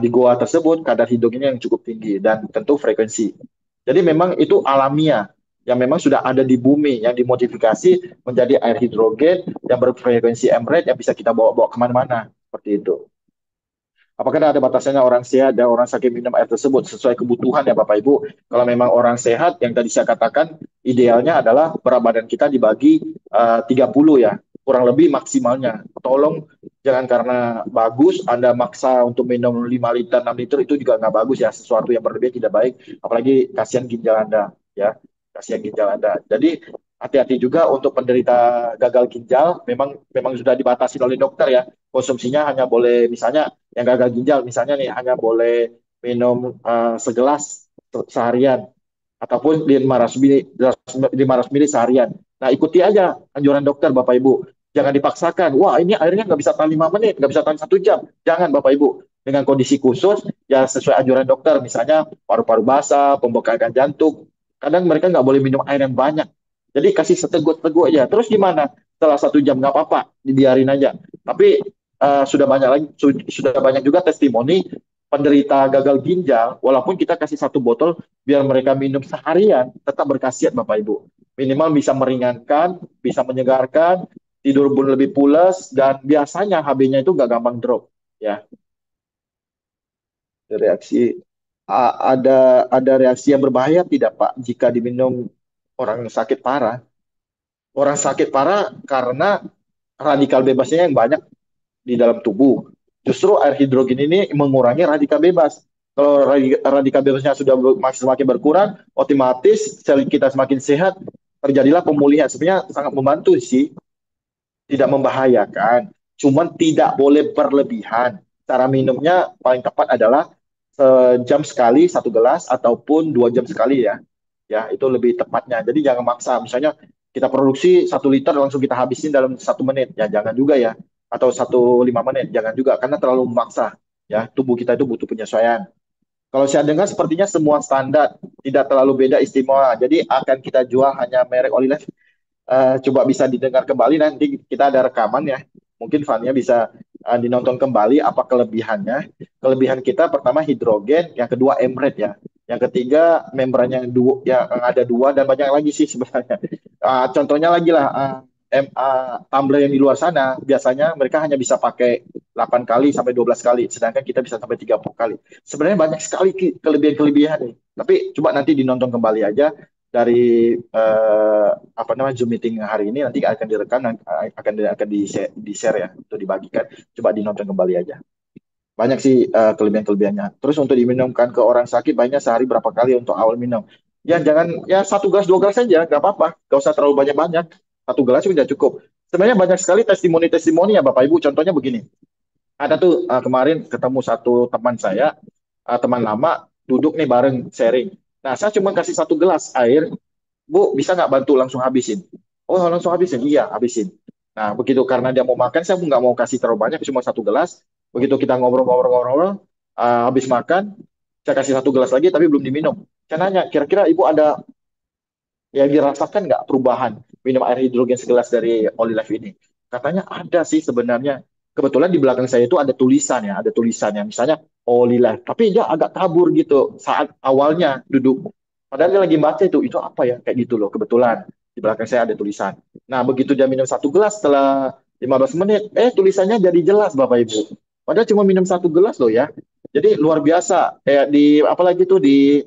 di goa tersebut kadar hidrogennya yang cukup tinggi dan tentu frekuensi. Jadi memang itu alamiah yang memang sudah ada di bumi yang dimodifikasi menjadi air hidrogen yang berfrekuensi M-rate yang bisa kita bawa-bawa kemana-mana seperti itu. Apakah ada batasannya orang sehat dan orang sakit minum air tersebut sesuai kebutuhan ya Bapak Ibu? Kalau memang orang sehat yang tadi saya katakan idealnya adalah berat badan kita dibagi 30 ya, kurang lebih maksimalnya. Tolong jangan karena bagus Anda maksa untuk minum 5 liter, 6 liter itu juga nggak bagus ya, sesuatu yang berlebihan tidak baik, apalagi kasihan ginjal Anda ya, kasihan ginjal Anda. Jadi hati-hati juga untuk penderita gagal ginjal, memang memang sudah dibatasi oleh dokter ya, konsumsinya hanya boleh misalnya yang gagal ginjal misalnya nih hanya boleh minum segelas seharian ataupun 500 mili seharian. Nah ikuti aja anjuran dokter Bapak Ibu. Jangan dipaksakan. Wah ini airnya nggak bisa tahan 5 menit, nggak bisa tahan 1 jam. Jangan Bapak Ibu. Dengan kondisi khusus ya sesuai anjuran dokter. Misalnya paru-paru basah, pembekakan jantung. Kadang mereka nggak boleh minum air yang banyak. Jadi kasih seteguk-teguk aja. Terus gimana? Setelah 1 jam nggak apa-apa, dibiarin aja. Tapi sudah banyak lagi sudah banyak juga testimoni penderita gagal ginjal walaupun kita kasih 1 botol biar mereka minum seharian tetap berkhasiat Bapak Ibu minimal bisa meringankan bisa menyegarkan tidur pun lebih pulas dan biasanya HB-nya itu gak gampang drop ya reaksi Ada reaksi yang berbahaya tidak, Pak, jika diminum orang sakit parah? Orang sakit parah karena radikal bebasnya yang banyak di dalam tubuh. Justru air hidrogen ini mengurangi radikal bebas. Kalau radikal bebasnya sudah semakin berkurang, otomatis sel kita semakin sehat, terjadilah pemulihan. Sebenarnya sangat membantu sih, tidak membahayakan. Cuman tidak boleh berlebihan. Cara minumnya paling tepat adalah sejam sekali satu gelas ataupun 2 jam sekali ya. Ya, itu lebih tepatnya. Jadi jangan maksa. Misalnya kita produksi 1 liter langsung kita habisin dalam 1 menit. Ya jangan juga ya. Atau 1 5 menit. Jangan juga karena terlalu memaksa. Ya, tubuh kita itu butuh penyesuaian. Kalau saya dengar sepertinya semua standar, tidak terlalu beda istimewa. Jadi akan kita jual hanya merek Olive. Coba bisa didengar kembali nanti kita ada rekaman ya. Mungkin Fania bisa dinonton kembali apa kelebihannya. Kelebihan kita pertama hidrogen, yang kedua emret ya. Yang ketiga membran yang ada dua dan banyak lagi sih sebenarnya. Contohnya lagi lah tumbler yang di luar sana biasanya mereka hanya bisa pakai 8 kali sampai 12 kali sedangkan kita bisa sampai 30 kali. Sebenarnya banyak sekali kelebihan-kelebihan nih. Tapi coba nanti dinonton kembali aja dari apa namanya Zoom meeting hari ini nanti akan direkam akan di share ya untuk dibagikan. Coba dinonton kembali aja. Banyak sih kelebihan-kelebihannya. Terus untuk diminumkan ke orang sakit banyak sehari berapa kali untuk awal minum. Ya jangan ya 1 gelas 2 gelas saja nggak apa-apa. Gak usah terlalu banyak-banyak. 1 gelas sudah cukup. Sebenarnya banyak sekali testimoni-testimoni ya Bapak Ibu. Contohnya begini. Ada tuh kemarin ketemu satu teman saya, teman lama, duduk nih bareng sharing. Nah, saya cuma kasih 1 gelas air, Bu, bisa nggak bantu langsung habisin? Oh, langsung habisin? Iya, habisin. Nah, begitu karena dia mau makan, saya nggak mau kasih terlalu banyak, cuma 1 gelas. Begitu kita ngobrol-ngobrol-ngobrol, habis makan, saya kasih 1 gelas lagi, tapi belum diminum. Saya nanya, kira-kira Ibu ada ya dirasakan nggak perubahan minum air hidrogen segelas dari Olive ini? Katanya ada sih sebenarnya. Kebetulan di belakang saya itu ada tulisan ya, ada tulisannya. Misalnya Olive, tapi dia agak kabur gitu saat awalnya duduk. Padahal dia lagi baca itu apa ya? Kayak gitu loh, kebetulan. Di belakang saya ada tulisan. Nah, begitu dia minum 1 gelas setelah 15 menit, tulisannya jadi jelas Bapak Ibu. Padahal cuma minum 1 gelas loh ya. Jadi luar biasa. Kayak di, apalagi tuh di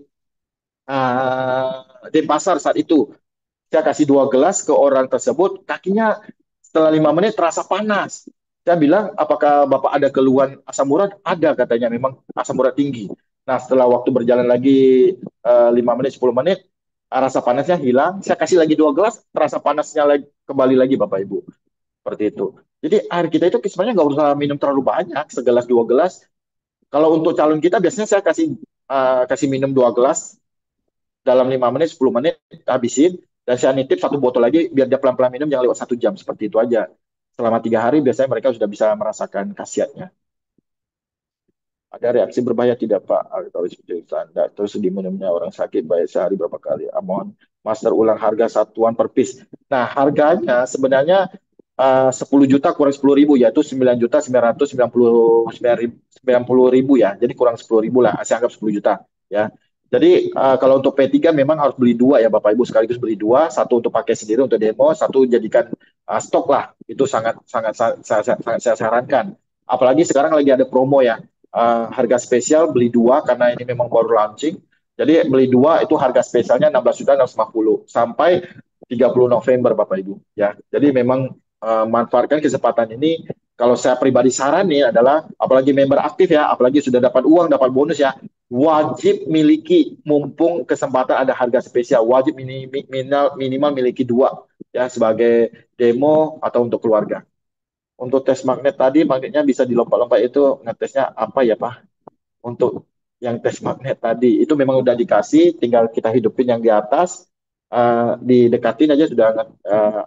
pasar saat itu saya kasih 2 gelas ke orang tersebut, kakinya setelah 5 menit terasa panas. Saya bilang, apakah Bapak ada keluhan asam urat? Ada katanya, memang asam urat tinggi. Nah, setelah waktu berjalan lagi 5 menit, 10 menit, rasa panasnya hilang. Saya kasih lagi 2 gelas, terasa panasnya lagi, kembali lagi Bapak Ibu. Seperti itu. Jadi air kita itu sebenarnya nggak usah minum terlalu banyak, segelas 2 gelas. Kalau untuk calon kita biasanya saya kasih minum 2 gelas dalam 5 menit, 10 menit habisin dan saya nitip 1 botol lagi biar dia pelan-pelan minum jangan lewat 1 jam seperti itu aja. Selama 3 hari biasanya mereka sudah bisa merasakan khasiatnya. Ada reaksi berbahaya tidak Pak? Atau seperti standar terus diminumnya orang sakit baik sehari berapa kali? Mohon master ulang harga satuan per piece. Nah harganya sebenarnya 10 juta kurang 10.000 yaitu 9.999.000 ya. Jadi kurang 10.000 lah. Saya anggap 10 juta ya. Jadi kalau untuk P3 memang harus beli dua ya Bapak Ibu sekaligus beli dua, satu untuk pakai sendiri untuk demo, satu jadikan stok lah. Itu sangat sangat sangat saya sarankan. Apalagi sekarang lagi ada promo ya, harga spesial beli dua karena ini memang baru launching. Jadi beli dua itu harga spesialnya 16.650 sampai 30 November Bapak Ibu ya. Jadi memang manfaatkan kesempatan ini. Kalau saya pribadi saran nih adalah apalagi member aktif ya, apalagi sudah dapat uang, dapat bonus ya, wajib miliki mumpung kesempatan ada harga spesial, wajib minimal, minimal miliki dua ya sebagai demo atau untuk keluarga. Untuk tes magnet tadi, magnetnya bisa dilompat-lompat itu ngetesnya apa ya Pak? Untuk yang tes magnet tadi itu memang udah dikasih, tinggal kita hidupin yang di atas, didekatin aja sudah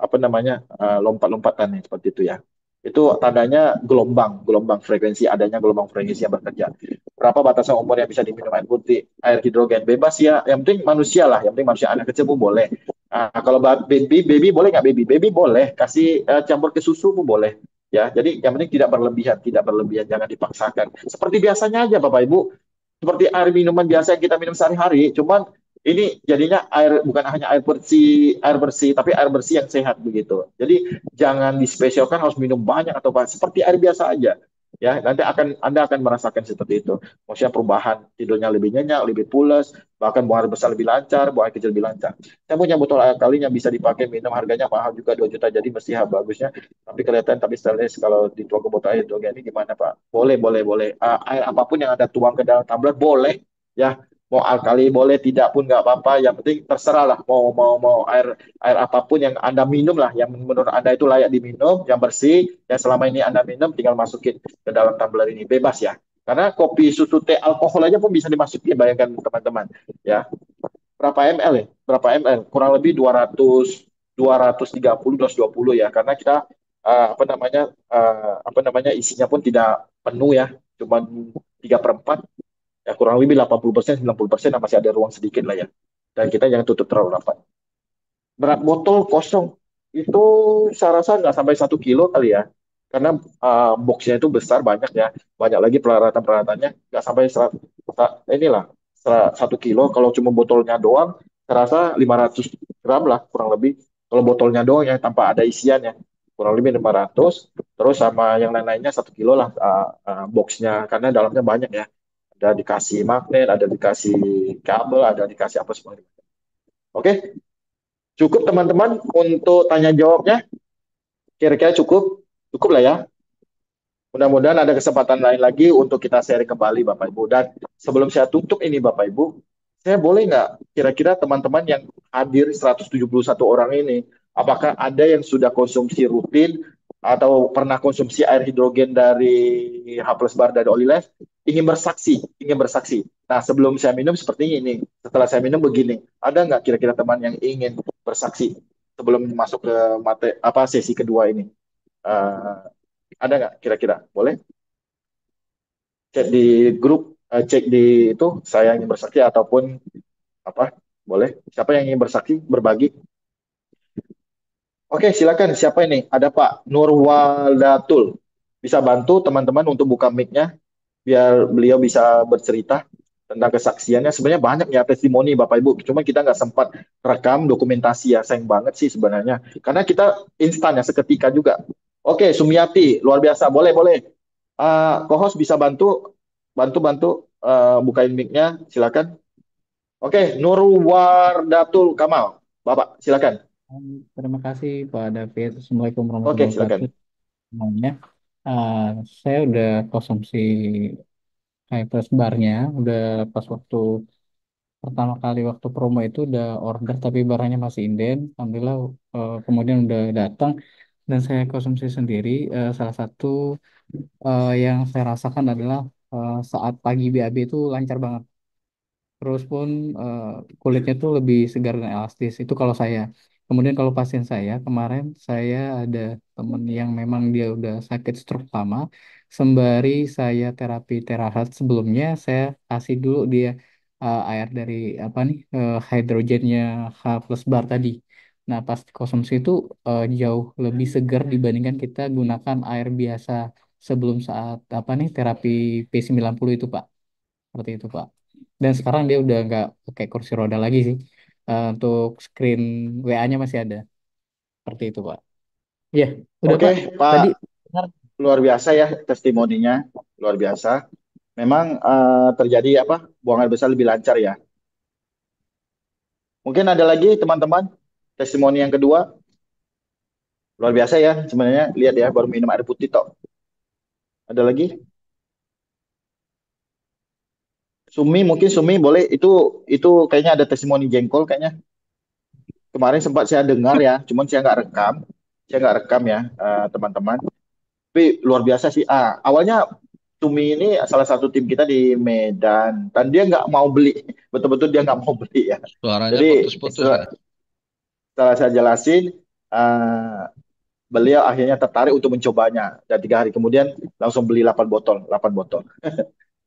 apa namanya lompat-lompatan nih seperti itu ya. Itu tandanya gelombang, gelombang frekuensi adanya gelombang frekuensi yang bekerja. Berapa batasan umur yang bisa diminum air putih, air hidrogen bebas ya. Yang penting manusia lah, yang penting manusia anak kecil pun boleh. Kalau baby boleh nggak baby? Baby boleh, kasih campur ke susu pun boleh. Ya, jadi yang penting tidak berlebihan, jangan dipaksakan. Seperti biasanya aja Bapak Ibu, seperti air minuman biasa yang kita minum sehari-hari, cuman ini jadinya air bukan hanya air bersih, tapi air bersih yang sehat begitu. Jadi jangan dispesialkan harus minum banyak atau apa, seperti air biasa aja. ya nanti Anda akan merasakan seperti itu. Maksudnya perubahan tidurnya lebih nyenyak, lebih pules, bahkan buang air besar lebih lancar, buang air kecil lebih lancar. Saya punya botol air kali yang bisa dipakai minum, harganya mahal juga 2 juta, jadi mesti bagusnya. Tapi kelihatan tapi stainless kalau dituang ke botol air hidrogen ini gimana Pak? Boleh, boleh, boleh. Air apapun yang ada tuang ke dalam tumbler boleh, ya. Mau alkali boleh, tidak pun nggak apa-apa. Yang penting terserah lah. Mau air air apapun yang Anda minum lah, yang menurut Anda itu layak diminum, yang bersih, yang selama ini Anda minum, tinggal masukin ke dalam tumbler ini bebas ya. Karena kopi, susu, teh, alkohol aja pun bisa dimasukin, bayangkan teman-teman. Ya, berapa ml ya? Berapa ml? Kurang lebih 230, 220 ya. Karena kita apa namanya isinya pun tidak penuh ya, cuma 3/4 ya, kurang lebih 80%, 90% masih ada ruang sedikit lah ya. Dan kita jangan tutup terlalu rapat. Berat botol kosong itu saya rasa nggak sampai 1 kilo kali ya. Karena boxnya itu besar, banyak ya. Banyak lagi peralatan-peralatannya. Nggak sampai inilah 1 kilo. Kalau cuma botolnya doang, saya rasa 500 gram lah kurang lebih. Kalau botolnya doang ya tanpa ada isiannya, kurang lebih 500. Terus sama yang lain-lainnya 1 kilo lah boxnya. Karena dalamnya banyak ya. Ada dikasih magnet, ada dikasih kabel, ada dikasih apa semua. Oke, cukup teman-teman untuk tanya jawabnya. Kira-kira cukup, cukup lah ya. Mudah-mudahan ada kesempatan lain lagi untuk kita share kembali Bapak Ibu. Dan sebelum saya tutup ini Bapak Ibu, saya boleh nggak kira-kira teman-teman yang hadir 171 orang ini, apakah ada yang sudah konsumsi rutin atau pernah konsumsi air hidrogen dari H plus Bar dari Olive, ingin bersaksi, ingin bersaksi. Nah sebelum saya minum seperti ini, setelah saya minum begini, ada nggak kira-kira teman yang ingin bersaksi sebelum masuk ke apa sesi kedua ini? Eh, ada nggak kira-kira? Boleh cek di grup, cek di itu saya ingin bersaksi ataupun apa? Boleh. Siapa yang ingin bersaksi, berbagi? Oke, silakan. Siapa ini? Ada Pak Nurwaldatul. Bisa bantu teman-teman untuk buka mic-nya biar beliau bisa bercerita tentang kesaksiannya. Sebenarnya banyak ya testimoni Bapak Ibu. Cuma kita nggak sempat rekam dokumentasi ya. Sayang banget sih sebenarnya. Karena kita instan ya seketika juga. Oke, Sumiati, luar biasa. Boleh, boleh. Co-host bisa bantu, bantu bukain mic-nya. Silakan. Oke, Nurwardatul Kamal. Bapak, silakan. Terima kasih Pak David. Assalamualaikum Oke, warahmatullahi wabarakatuh. silakan. Semuanya, Ah, saya udah konsumsi high plus barnya, udah pas waktu pertama kali waktu promo itu udah order tapi barangnya masih inden. Alhamdulillah kemudian udah datang dan saya konsumsi sendiri. Salah satu yang saya rasakan adalah saat pagi BAB itu lancar banget. Terus pun eh, kulitnya tuh lebih segar dan elastis. Itu kalau saya. Kemudian kalau pasien saya, kemarin saya ada temen yang memang dia udah sakit stroke lama. Sembari saya terapi terahat sebelumnya, saya kasih dulu dia air dari apa nih hidrogennya H plus bar tadi. Nah, pas konsumsi itu jauh lebih segar dibandingkan kita gunakan air biasa sebelum saat apa nih terapi P90 itu, Pak. Seperti itu Pak. Dan sekarang dia udah nggak pakai kursi roda lagi sih. Untuk screen WA-nya masih ada. Seperti itu Pak. Iya, udah Oke, Pak. Pak, Tadi benar. luar biasa ya testimoninya. Luar biasa. Memang terjadi apa? Buang air besar lebih lancar ya. Mungkin ada lagi teman-teman testimoni yang kedua. Luar biasa ya sebenarnya. Lihat ya, baru minum air putih tok. Ada lagi? Sumi, mungkin Sumi boleh, itu kayaknya ada testimoni jengkol kayaknya. Kemarin sempat saya dengar ya, cuman saya nggak rekam ya teman-teman. Tapi luar biasa sih. Awalnya Sumi ini salah satu tim kita di Medan dan dia nggak mau beli, betul-betul dia nggak mau beli ya. Suaranya Jadi putus-putus istilah, ini. setelah saya jelasin, eh, beliau akhirnya tertarik untuk mencobanya dan 3 hari kemudian langsung beli 8 botol, 8 botol.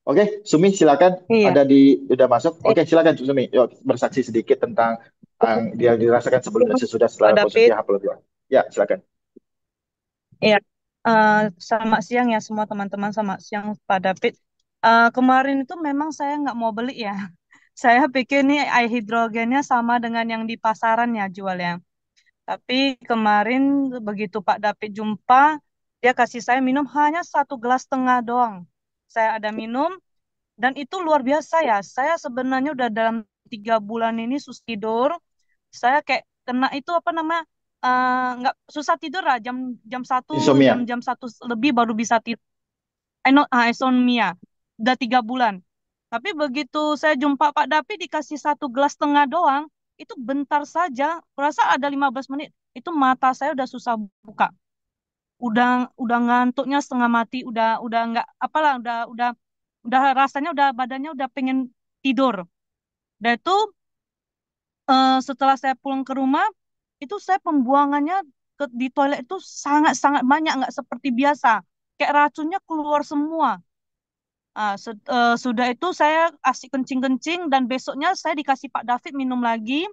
Oke, Sumi silakan. Iya, Ada di udah masuk. iya, Oke, silakan Sumi. Yuk, bersaksi sedikit tentang yang dia dirasakan sebelum dan sesudah Pak setelah konsumsi David. H+2. Ya, silakan. Iya, selamat siang ya semua teman-teman, selamat siang Pak David. Kemarin itu memang saya nggak mau beli ya. Saya pikir nih air hidrogennya sama dengan yang di pasaran ya jualnya. Tapi kemarin begitu Pak David jumpa, Dia kasih saya minum hanya 1,5 gelas doang. Saya ada minum, dan itu luar biasa ya. Saya sebenarnya udah dalam 3 bulan ini susah tidur. Saya kayak kena itu apa nama, nggak susah tidur lah. Jam satu, Insomnia. jam 1 lebih baru bisa tidur. Insomnia. Udah 3 bulan. Tapi begitu saya jumpa Pak Dapi dikasih 1,5 gelas doang, itu bentar saja. Kurasa ada 15 menit. Itu mata saya udah susah buka. Udah ngantuknya setengah mati. Udah nggak apalah. Udah rasanya udah badannya udah pengen tidur. Dan itu setelah saya pulang ke rumah, itu saya pembuangannya di toilet itu sangat-sangat banyak, nggak seperti biasa. Kayak racunnya keluar semua. Sudah itu saya asik kencing-kencing dan besoknya saya dikasih Pak David minum lagi.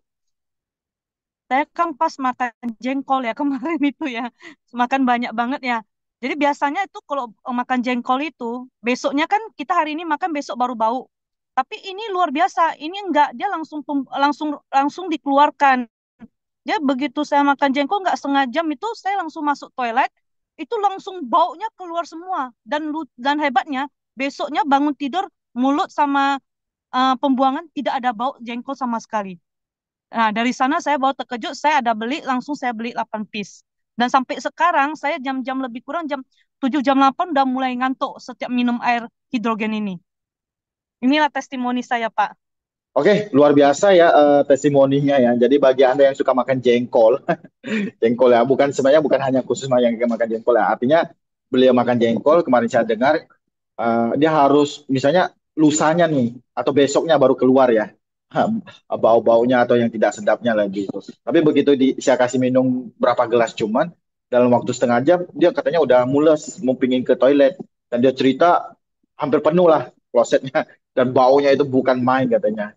Saya kan pas makan jengkol ya kemarin itu ya, makan banyak banget ya. Jadi biasanya itu kalau makan jengkol itu, besoknya kan kita hari ini makan besok baru bau. Tapi ini luar biasa, ini enggak, dia langsung langsung langsung dikeluarkan. Ya begitu saya makan jengkol nggak setengah jam itu saya langsung masuk toilet, itu langsung baunya keluar semua. Dan hebatnya besoknya bangun tidur mulut sama pembuangan tidak ada bau jengkol sama sekali. Nah, dari sana saya baru terkejut, saya ada beli, langsung saya beli 8 piece. Dan sampai sekarang saya jam-jam lebih kurang jam 7 jam 8 udah mulai ngantuk setiap minum air hidrogen ini. Inilah testimoni saya, Pak. Oke, luar biasa ya testimoninya ya. Jadi bagi Anda yang suka makan jengkol, jengkol ya, sebenarnya bukan hanya khusus yang makan jengkol ya. Artinya beliau makan jengkol, kemarin saya dengar dia harus misalnya lusanya nih atau besoknya baru keluar ya. Bau-baunya atau yang tidak sedapnya lagi. Tapi begitu saya kasih minum berapa gelas cuman dalam waktu setengah jam dia katanya udah mules mau pingin ke toilet dan dia cerita hampir penuh lah klosetnya dan baunya itu bukan main katanya.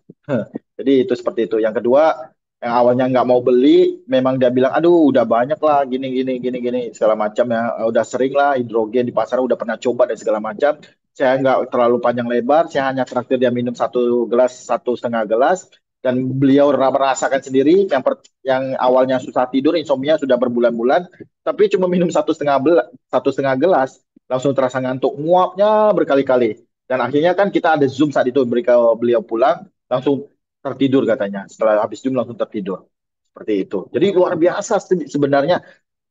Jadi itu seperti itu. Yang kedua, yang awalnya nggak mau beli, memang dia bilang, aduh udah banyak lah, gini gini gini gini segala macam ya, udah sering lah hidrogen di pasar, udah pernah coba dan segala macam. Saya nggak terlalu panjang lebar, saya hanya traktir dia minum 1 gelas, 1,5 gelas, dan beliau merasakan sendiri yang awalnya susah tidur, insomnia sudah berbulan-bulan, tapi cuma minum 1,5 gelas, langsung terasa ngantuk, nguapnya berkali-kali. Dan akhirnya kan kita ada Zoom saat itu, beliau pulang, langsung tertidur katanya. Setelah habis Zoom langsung tertidur. Seperti itu. Jadi luar biasa sebenarnya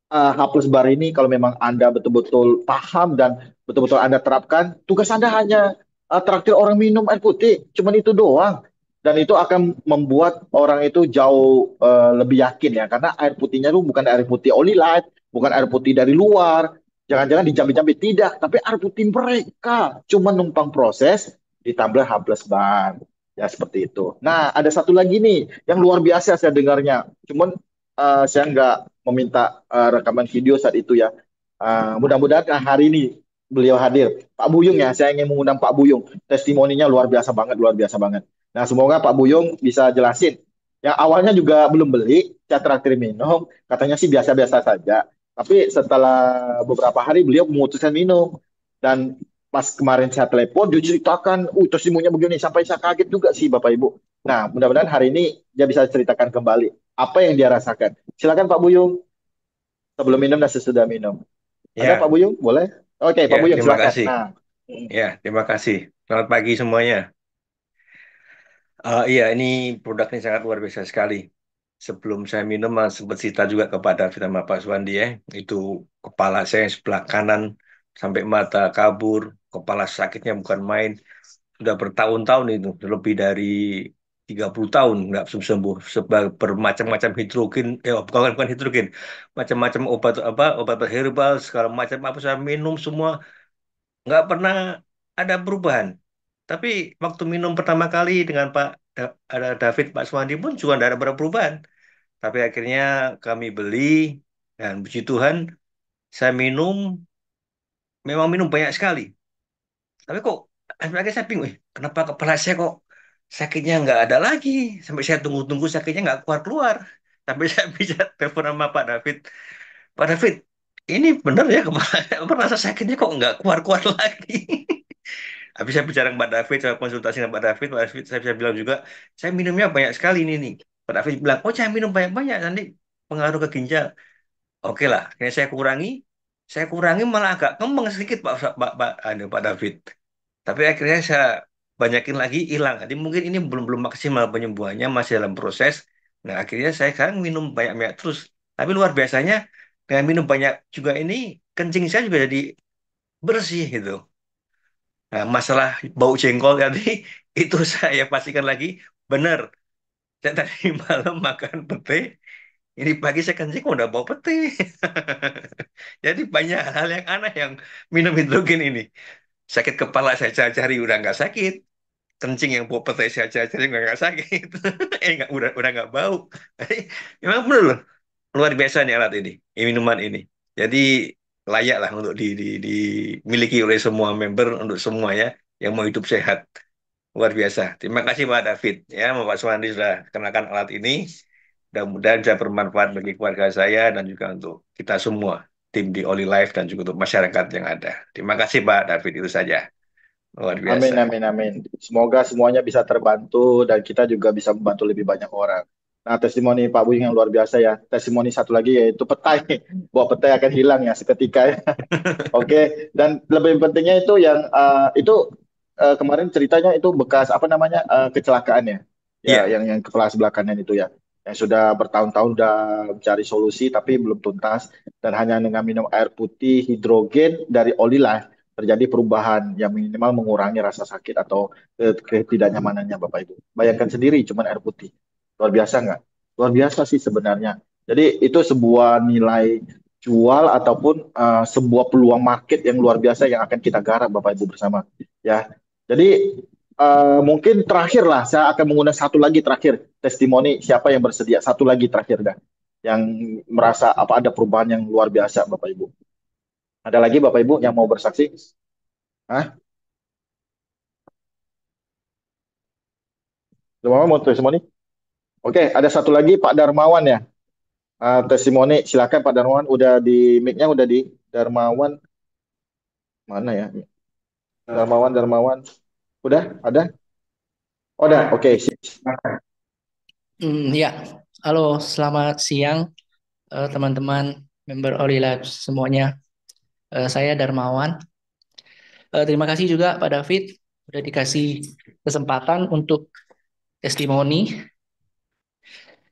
H plus bar ini kalau memang Anda betul-betul paham dan betul-betul Anda terapkan, tugas Anda hanya traktir orang minum air putih. Cuman itu doang. Dan itu akan membuat orang itu jauh lebih yakin ya. Karena air putihnya itu bukan air putih Oli Light, bukan air putih dari luar. Jangan-jangan dijambi-jambi. Tidak, tapi air putih mereka. Cuma numpang proses ditambah H plus bar. Ya seperti itu. Nah, ada satu lagi nih yang luar biasa saya dengarnya. Cuman saya nggak meminta rekaman video saat itu ya. Mudah-mudahan hari ini beliau hadir. Pak Buyung ya, saya ingin mengundang Pak Buyung. Testimoninya luar biasa banget, luar biasa banget. Nah, semoga Pak Buyung bisa jelasin. Yang awalnya juga belum beli, saya traktir minum, katanya sih biasa-biasa saja. Tapi setelah beberapa hari beliau memutuskan minum. Dan pas kemarin saya telepon, dia ceritakan, testimoninya begini, sampai saya kaget juga sih Bapak Ibu. Nah, mudah-mudahan hari ini dia bisa ceritakan kembali apa yang dia rasakan. Silakan Pak Buyung, sebelum minum dan sesudah minum. Ada Pak Ya, Buyung? Boleh? Oke, Pak ya, Buyung terima silakan. kasih. Nah, Ya, terima kasih. Selamat pagi semuanya. Iya, ini produknya sangat luar biasa sekali. Sebelum saya minum, sempat cerita juga kepada Vita sama Pak Suwandi ya. Itu kepala saya yang sebelah kanan sampai mata kabur, kepala sakitnya bukan main. Sudah bertahun-tahun itu, lebih dari 30 tahun nggak sembuh. Sebab bermacam-macam hidrogen, bukan hidrogen, macam-macam obat apa, obat herbal segala macam apa saya minum semua nggak pernah ada perubahan. Tapi waktu minum pertama kali dengan ada David, Pak Suwandi pun juga tidak ada perubahan. Tapi akhirnya kami beli dan puji Tuhan saya minum, memang minum banyak sekali. Tapi kok akhirnya saya bingung, kenapa kepala saya kok sakitnya nggak ada lagi? Sampai saya tunggu-tunggu sakitnya nggak keluar-keluar. Sampai saya bisa telepon sama Pak David. Pak David, ini benar ya kepala merasa sakitnya kok nggak keluar-keluar lagi. Habis saya bicara dengan Pak David, saya konsultasi dengan Pak David saya bisa bilang juga, saya minumnya banyak sekali ini nih. Pak David bilang, oh saya minum banyak-banyak, nanti pengaruh ke ginjal. Oke lah, akhirnya saya kurangi. Saya kurangi malah agak kembang sedikit Pak David. Tapi akhirnya saya banyakin lagi hilang. Jadi mungkin ini belum belum maksimal penyembuhannya, masih dalam proses. Nah akhirnya saya sekarang minum banyak-banyak terus. Tapi luar biasanya dengan minum banyak juga ini kencing saya juga jadi bersih gitu. Nah, masalah bau jengkol tadi itu saya pastikan lagi benar. Saya tadi malam makan pete, ini pagi saya kencing udah bau pete. Jadi banyak hal yang aneh yang minum hidrogen ini. Sakit kepala saya cari-cari udah nggak sakit. Kencing yang bau pete saya cari-cari nggak sakit. Nggak, udah nggak bau. Jadi, memang benar loh, luar biasa nih alat ini minuman ini. Jadi layak lah untuk dimiliki oleh semua member, untuk semua ya yang mau hidup sehat. Luar biasa. Terima kasih Pak David ya, Pak Suwandi sudah kenakan alat ini. Mudah-mudahan bisa bermanfaat bagi keluarga saya dan juga untuk kita semua, tim di Oli Life dan juga untuk masyarakat yang ada. Terima kasih Pak David, itu saja. Luar Amin, biasa. amin, amin. Semoga semuanya bisa terbantu dan kita juga bisa membantu lebih banyak orang. Nah, testimoni Pak Buying yang luar biasa ya. Testimoni satu lagi yaitu petai. Bahwa petai akan hilang ya seketika ya. Oke, dan lebih pentingnya itu yang kemarin ceritanya itu bekas apa namanya kecelakaan ya, ya Iya, yang kepala sebelah kanan itu ya, yang sudah bertahun-tahun udah mencari solusi tapi belum tuntas dan hanya dengan minum air putih hidrogen dari Olilah terjadi perubahan yang minimal mengurangi rasa sakit atau ketidaknyamanannya Bapak Ibu. Bayangkan sendiri cuman air putih, luar biasa nggak? Luar biasa sih sebenarnya. Jadi itu sebuah nilai jual ataupun sebuah peluang market yang luar biasa yang akan kita garap Bapak Ibu bersama ya. Jadi mungkin terakhir lah saya akan mengundang satu lagi terakhir testimoni siapa yang bersedia satu lagi terakhir dah yang merasa apa ada perubahan yang luar biasa Bapak Ibu. Ada lagi Bapak Ibu yang mau bersaksi? Hah? Semua mau testimoni? Oke, ada satu lagi Pak Darmawan ya. Testimoni silakan Pak Darmawan udah di mic-nya udah di Darmawan mana ya? Darmawan Darmawan udah ada? Oh, udah. Oke, Ya, halo, selamat siang teman-teman member Ori Labs semuanya. Saya Darmawan. Terima kasih juga Pak David udah dikasih kesempatan untuk testimoni.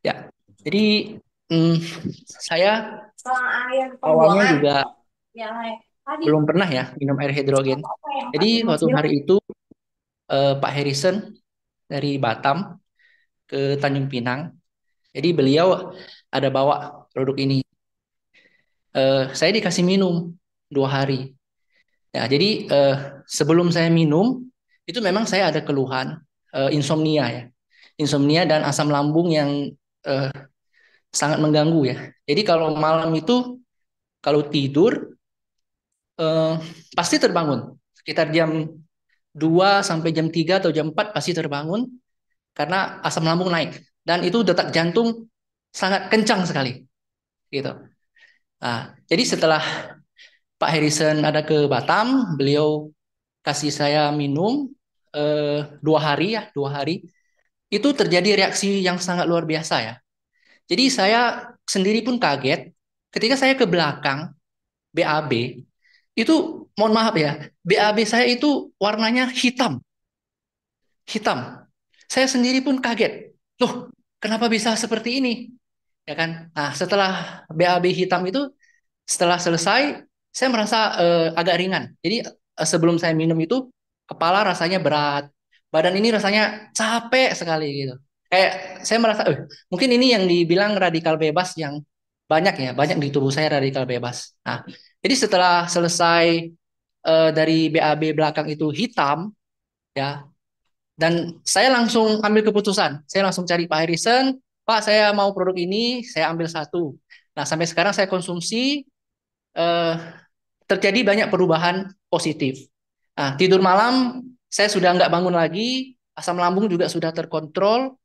Ya, jadi mm, saya awalnya juga belum pernah ya minum air hidrogen. Jadi waktu hari itu Pak Harrison dari Batam ke Tanjung Pinang. Jadi beliau ada bawa produk ini. Saya dikasih minum 2 hari. Ya, jadi sebelum saya minum itu memang saya ada keluhan insomnia ya, insomnia dan asam lambung yang eh, sangat mengganggu ya. Jadi kalau malam itu kalau tidur eh, pasti terbangun sekitar jam 2 sampai jam 3 atau jam 4 pasti terbangun karena asam lambung naik dan itu detak jantung sangat kencang sekali gitu. Nah, jadi setelah Pak Harrison ada ke Batam, beliau kasih saya minum 2 hari ya, 2 hari. Itu terjadi reaksi yang sangat luar biasa ya. Jadi saya sendiri pun kaget ketika saya ke belakang BAB itu, mohon maaf ya, BAB saya itu warnanya hitam, hitam. Saya sendiri pun kaget. Loh, kenapa bisa seperti ini? Ya kan? Nah, setelah BAB hitam itu, setelah selesai, saya merasa agak ringan. Jadi sebelum saya minum itu, kepala rasanya berat, badan ini rasanya capek sekali gitu. Kayak saya merasa, mungkin ini yang dibilang radikal bebas yang banyak ya, banyak di tubuh saya radikal bebas. Nah, jadi setelah selesai dari BAB belakang itu hitam, ya, dan saya langsung ambil keputusan. Saya langsung cari Pak Harrison, Pak saya mau produk ini, saya ambil satu. Nah, sampai sekarang saya konsumsi, eh, terjadi banyak perubahan positif. Nah, tidur malam saya sudah nggak bangun lagi, asam lambung juga sudah terkontrol,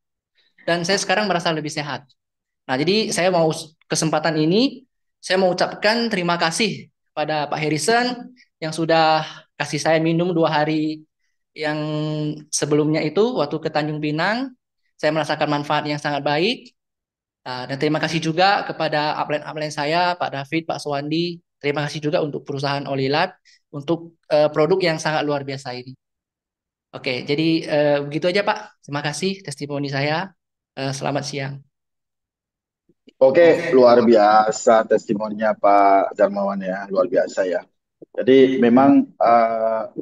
dan saya sekarang merasa lebih sehat. Nah, jadi saya mau kesempatan ini, saya mau ucapkan terima kasih pada Pak Harrison yang sudah kasih saya minum 2 hari yang sebelumnya itu waktu ke Tanjung Pinang. Saya merasakan manfaat yang sangat baik. Dan terima kasih juga kepada upline-upline saya, Pak David, Pak Suwandi, terima kasih juga untuk perusahaan Olilat untuk produk yang sangat luar biasa ini. Oke, jadi begitu aja Pak. Terima kasih testimoni saya. Selamat siang. Oke, luar biasa testimoninya Pak Darmawan ya, luar biasa ya. Jadi memang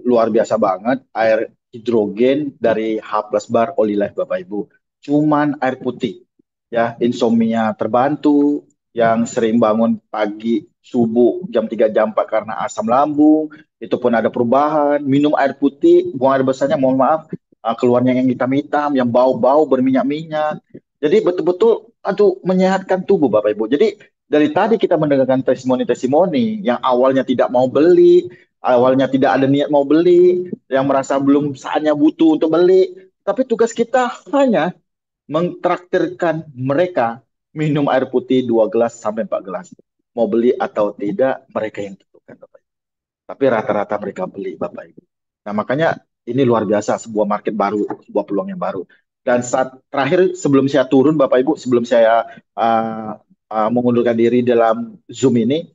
luar biasa banget air hidrogen dari H plus bar Olive Bapak Ibu. Cuman air putih ya, insomnia terbantu, yang sering bangun pagi subuh jam 3 jam 4 karena asam lambung, itu pun ada perubahan. Minum air putih, buang air besarnya mohon maaf, keluarnya yang hitam-hitam, yang bau-bau berminyak-minyak. Jadi betul-betul aduh menyehatkan tubuh Bapak Ibu. Jadi dari tadi kita mendengarkan testimoni-testimoni yang awalnya tidak mau beli, awalnya tidak ada niat mau beli, yang merasa belum saatnya butuh untuk beli, tapi tugas kita hanya mentraktirkan mereka minum air putih 2 gelas sampai 4 gelas. Mau beli atau tidak, mereka yang tentukan, Bapak Ibu. Tapi rata-rata mereka beli, Bapak Ibu. Nah, makanya ini luar biasa, sebuah market baru, sebuah peluang yang baru. Dan saat terakhir, sebelum saya turun, Bapak Ibu, sebelum saya mengundurkan diri dalam Zoom ini,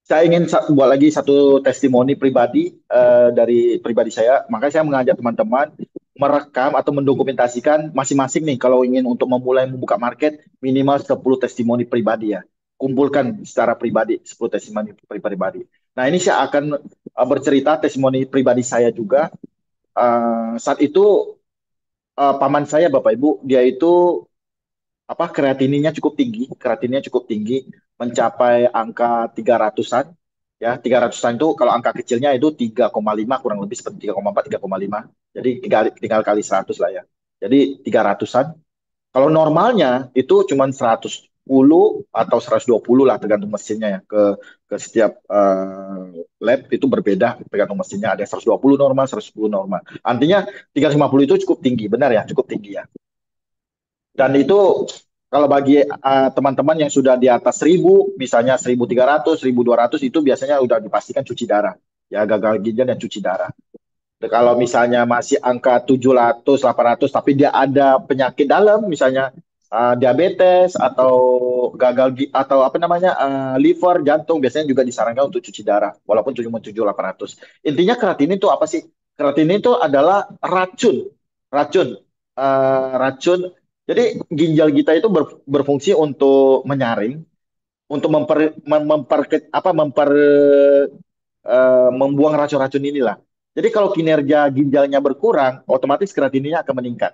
saya ingin buat lagi satu testimoni pribadi dari pribadi saya. Makanya saya mengajak teman-teman merekam atau mendokumentasikan masing-masing nih kalau ingin untuk memulai membuka market minimal 10 testimoni pribadi ya. Kumpulkan secara pribadi 10 testimoni pribadi. Nah, ini saya akan bercerita testimoni pribadi saya juga. Saat itu paman saya Bapak Ibu, dia itu kreatinnya cukup tinggi, mencapai angka 300-an. Ya, 300-an itu kalau angka kecilnya itu 3,5 kurang lebih seperti 3,4 3,5. Jadi tinggal kali 100 lah ya. Jadi 300-an. Kalau normalnya itu cuma 110 atau 120 lah tergantung mesinnya ya. Ke setiap lab itu berbeda tergantung mesinnya. Ada yang 120 normal, 110 normal. Artinya 350 itu cukup tinggi, benar ya, cukup tinggi ya. Dan itu kalau bagi teman-teman yang sudah di atas 1000, misalnya 1300, 1200 itu biasanya udah dipastikan cuci darah. Ya, gagal ginjal dan cuci darah. Dan kalau misalnya masih angka 700, 800, tapi dia ada penyakit dalam, misalnya diabetes atau atau apa namanya liver, jantung, biasanya juga disarankan untuk cuci darah, walaupun cuma 7 800. Intinya kreatinin itu apa sih? Kreatinin itu adalah racun, racun, racun. Jadi ginjal kita itu berfungsi untuk menyaring, untuk membuang racun-racun inilah. Jadi kalau kinerja ginjalnya berkurang, otomatis kreatininnya akan meningkat.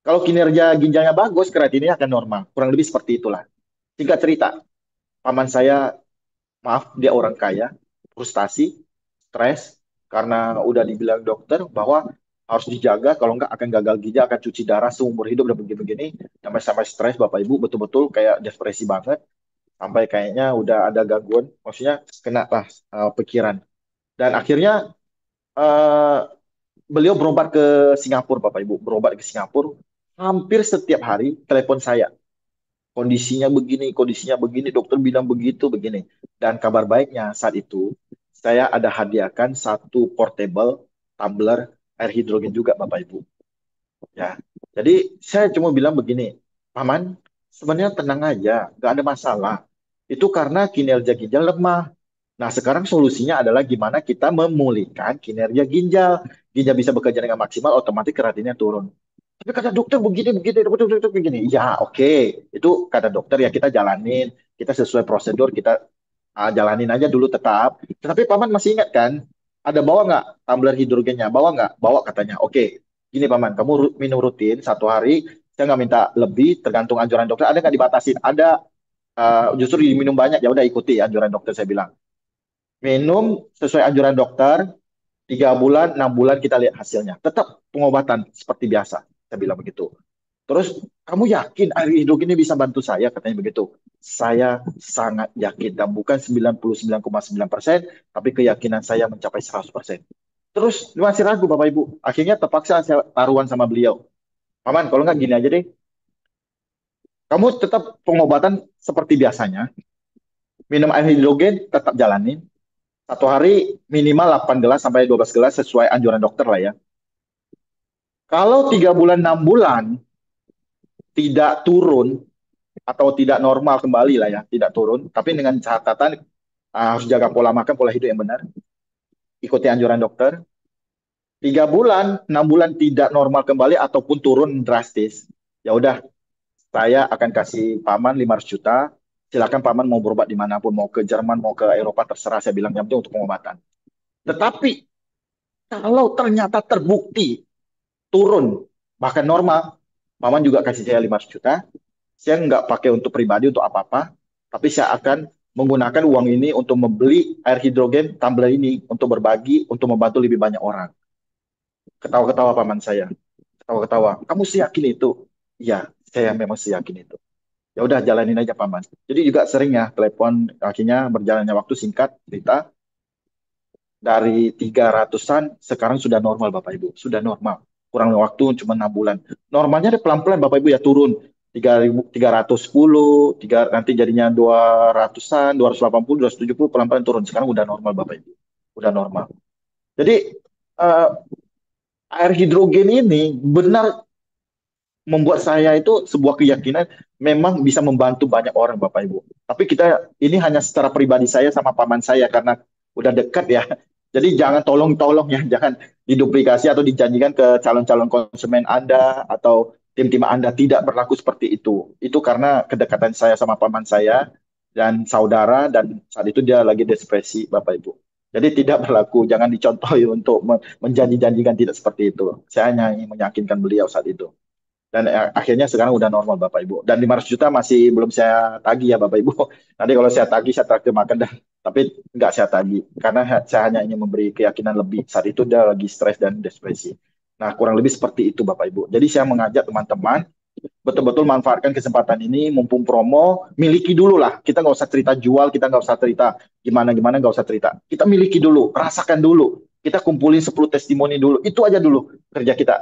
Kalau kinerja ginjalnya bagus, kreatininnya akan normal. Kurang lebih seperti itulah. Singkat cerita, paman saya, maaf, dia orang kaya, frustasi, stres, karena udah dibilang dokter bahwa harus dijaga, kalau nggak akan gagal ginjal, akan cuci darah seumur hidup, dan begini-begini. Sampai stres, Bapak Ibu, betul-betul kayak depresi banget. Sampai kayaknya udah ada gangguan, maksudnya kena lah pikiran. Dan akhirnya eh, beliau berobat ke Singapura, Bapak Ibu. Berobat ke Singapura, hampir setiap hari telepon saya. Kondisinya begini, dokter bilang begitu, begini. Dan kabar baiknya saat itu, saya ada hadiahkan satu portable tumbler air hidrogen juga, Bapak Ibu. Ya, jadi saya cuma bilang begini, Paman, sebenarnya tenang aja, nggak ada masalah. Itu karena kinerja ginjal lemah. Nah, sekarang solusinya adalah gimana kita memulihkan kinerja ginjal. Ginjal bisa bekerja dengan maksimal, otomatis kreatinnya turun. Tapi kata dokter begini, begini, dokter begini. Ya, oke. Itu kata dokter ya kita jalanin. Kita sesuai prosedur, kita jalanin aja dulu tetap. Tetapi Paman masih ingat kan? Ada bawa nggak tumbler hidrogennya? Bawa nggak? Bawa katanya. Oke, gini Paman, kamu minum rutin 1 hari. Saya nggak minta lebih, tergantung anjuran dokter. Ada nggak dibatasin? Ada. Justru diminum banyak, ya udah ikuti anjuran dokter saya bilang. Minum sesuai anjuran dokter, 3 bulan, 6 bulan kita lihat hasilnya. Tetap pengobatan seperti biasa, saya bilang begitu. Terus, kamu yakin air hidrogen ini bisa bantu saya? Katanya begitu. Saya sangat yakin, dan bukan 99,9%, tapi keyakinan saya mencapai 100%. Terus, masih ragu Bapak Ibu. Akhirnya terpaksa saya taruhan sama beliau. Paman, kalau nggak gini aja deh. Kamu tetap pengobatan seperti biasanya. Minum air hidrogen, tetap jalanin. 1 hari minimal 8 gelas sampai 12 gelas sesuai anjuran dokter lah ya. Kalau 3 bulan, 6 bulan tidak turun atau tidak normal kembali lah ya, tidak turun. Tapi dengan catatan Harus jaga pola makan, pola hidup yang benar, ikuti anjuran dokter. 3 bulan, 6 bulan tidak normal kembali ataupun turun drastis, ya udah, saya akan kasih paman 500 juta. Silakan paman mau berobat dimanapun, mau ke Jerman, mau ke Eropa, terserah. Saya bilang yang penting untuk pengobatan. Tetapi kalau ternyata terbukti turun, bahkan normal, paman juga kasih saya 500 juta. Saya nggak pakai untuk pribadi, untuk apa-apa. Tapi saya akan menggunakan uang ini untuk membeli air hidrogen tumbler ini, untuk berbagi, untuk membantu lebih banyak orang. Ketawa-ketawa paman saya. Ketawa-ketawa. Kamu yakin itu? Iya, saya memang yakin itu. Ya udah, jalanin aja paman. Jadi juga sering ya telepon, akhirnya berjalannya waktu singkat cerita, dari 300-an sekarang sudah normal Bapak Ibu, sudah normal. Kurang waktu cuma 6 bulan. Normalnya ada pelan-pelan Bapak Ibu ya, turun 3.310, nanti jadinya 200-an, 280, 270, pelan-pelan turun. Sekarang udah normal Bapak Ibu. Udah normal. Jadi eh, air hidrogen ini benar membuat saya itu sebuah keyakinan memang bisa membantu banyak orang Bapak Ibu. Tapi kita ini hanya secara pribadi, saya sama paman saya karena udah dekat ya. Jadi jangan, tolong-tolong ya, jangan diduplikasi atau dijanjikan ke calon-calon konsumen Anda atau tim-tim Anda, tidak berlaku seperti itu. Itu karena kedekatan saya sama paman saya dan saudara, dan saat itu dia lagi depresi Bapak Ibu. Jadi tidak berlaku, jangan dicontohi untuk menjanji-janjikan, tidak seperti itu. Saya hanya ingin meyakinkan beliau saat itu. Dan akhirnya sekarang udah normal Bapak Ibu. Dan 500 juta masih belum saya tagih ya Bapak Ibu. Nanti kalau saya tagih, saya traktir makan dan tapi nggak saya tagih karena saya hanya ingin memberi keyakinan lebih. Saat itu dia lagi stres dan depresi. Nah, kurang lebih seperti itu Bapak Ibu. Jadi saya mengajak teman-teman betul-betul manfaatkan kesempatan ini, mumpung promo, miliki dulu lah. Kita nggak usah cerita jual, kita nggak usah cerita gimana-gimana, nggak usah cerita. Kita miliki dulu, rasakan dulu. Kita kumpulin 10 testimoni dulu. Itu aja dulu kerja kita.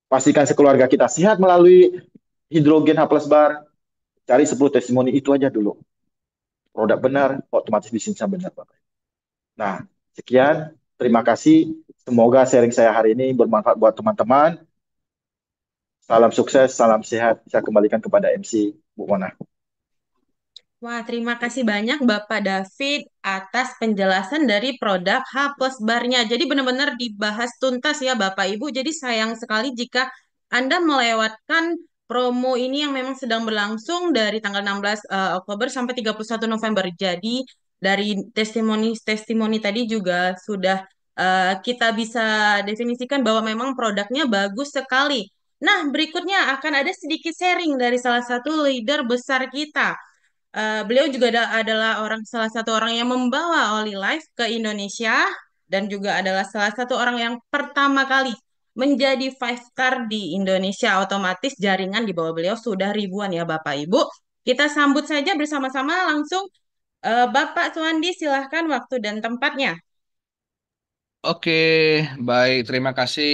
Pastikan sekeluarga kita sehat melalui hidrogen H plus bar. Cari 10 testimoni itu aja dulu. Produk benar, otomatis bisnisnya benar, Bapak. Nah, sekian. Terima kasih. Semoga sharing saya hari ini bermanfaat buat teman-teman. Salam sukses, salam sehat. Saya kembalikan kepada MC, Bu Mona. Wah, terima kasih banyak Bapak David atas penjelasan dari produk H plus barnya. Jadi benar-benar dibahas tuntas ya Bapak Ibu. Jadi sayang sekali jika Anda melewatkan promo ini yang memang sedang berlangsung dari tanggal 16 Oktober sampai 31 November. Jadi dari testimoni-testimoni tadi juga sudah kita bisa definisikan bahwa memang produknya bagus sekali. Nah, berikutnya akan ada sedikit sharing dari salah satu leader besar kita. Beliau juga adalah salah satu orang yang membawa Oli Life ke Indonesia dan juga adalah salah satu orang yang pertama kali menjadi five star di Indonesia. Otomatis jaringan di bawah beliau sudah ribuan ya Bapak Ibu. Kita sambut saja bersama-sama langsung Bapak Suwandi, silahkan waktu dan tempatnya. Oke, baik. Terima kasih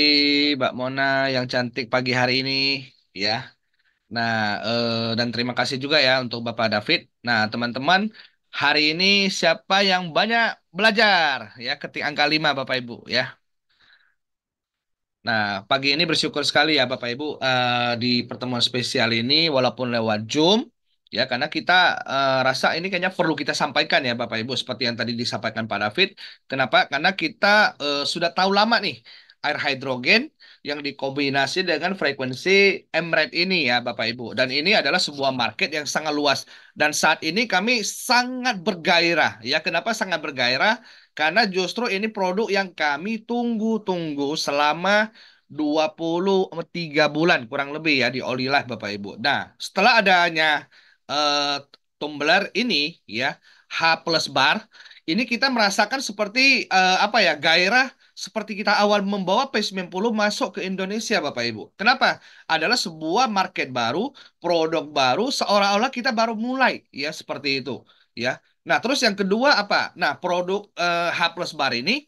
Mbak Mona yang cantik pagi hari ini, ya. Nah, dan terima kasih juga ya untuk Bapak David. Nah, teman-teman, hari ini siapa yang banyak belajar? Ya, ketik angka 5 Bapak Ibu, ya. Nah, pagi ini bersyukur sekali ya Bapak Ibu, di pertemuan spesial ini walaupun lewat Zoom, ya karena kita rasa ini kayaknya perlu kita sampaikan ya Bapak Ibu seperti yang tadi disampaikan Pak David. Kenapa? Karena kita sudah tahu lama nih air hidrogen yang dikombinasi dengan frekuensi M-Rate ini ya Bapak Ibu. Dan ini adalah sebuah market yang sangat luas. Dan saat ini kami sangat bergairah. Ya, kenapa sangat bergairah? Karena justru ini produk yang kami tunggu-tunggu selama 23 bulan kurang lebih ya di Olilah Bapak Ibu. Nah, setelah adanya eh, tumbler ini ya, H plus bar, ini kita merasakan seperti apa ya, gairah seperti kita awal membawa P90 masuk ke Indonesia Bapak Ibu. Kenapa? Adalah sebuah market baru, produk baru, seolah-olah kita baru mulai ya seperti itu ya. Nah, terus yang kedua apa? Nah, produk H plus bar ini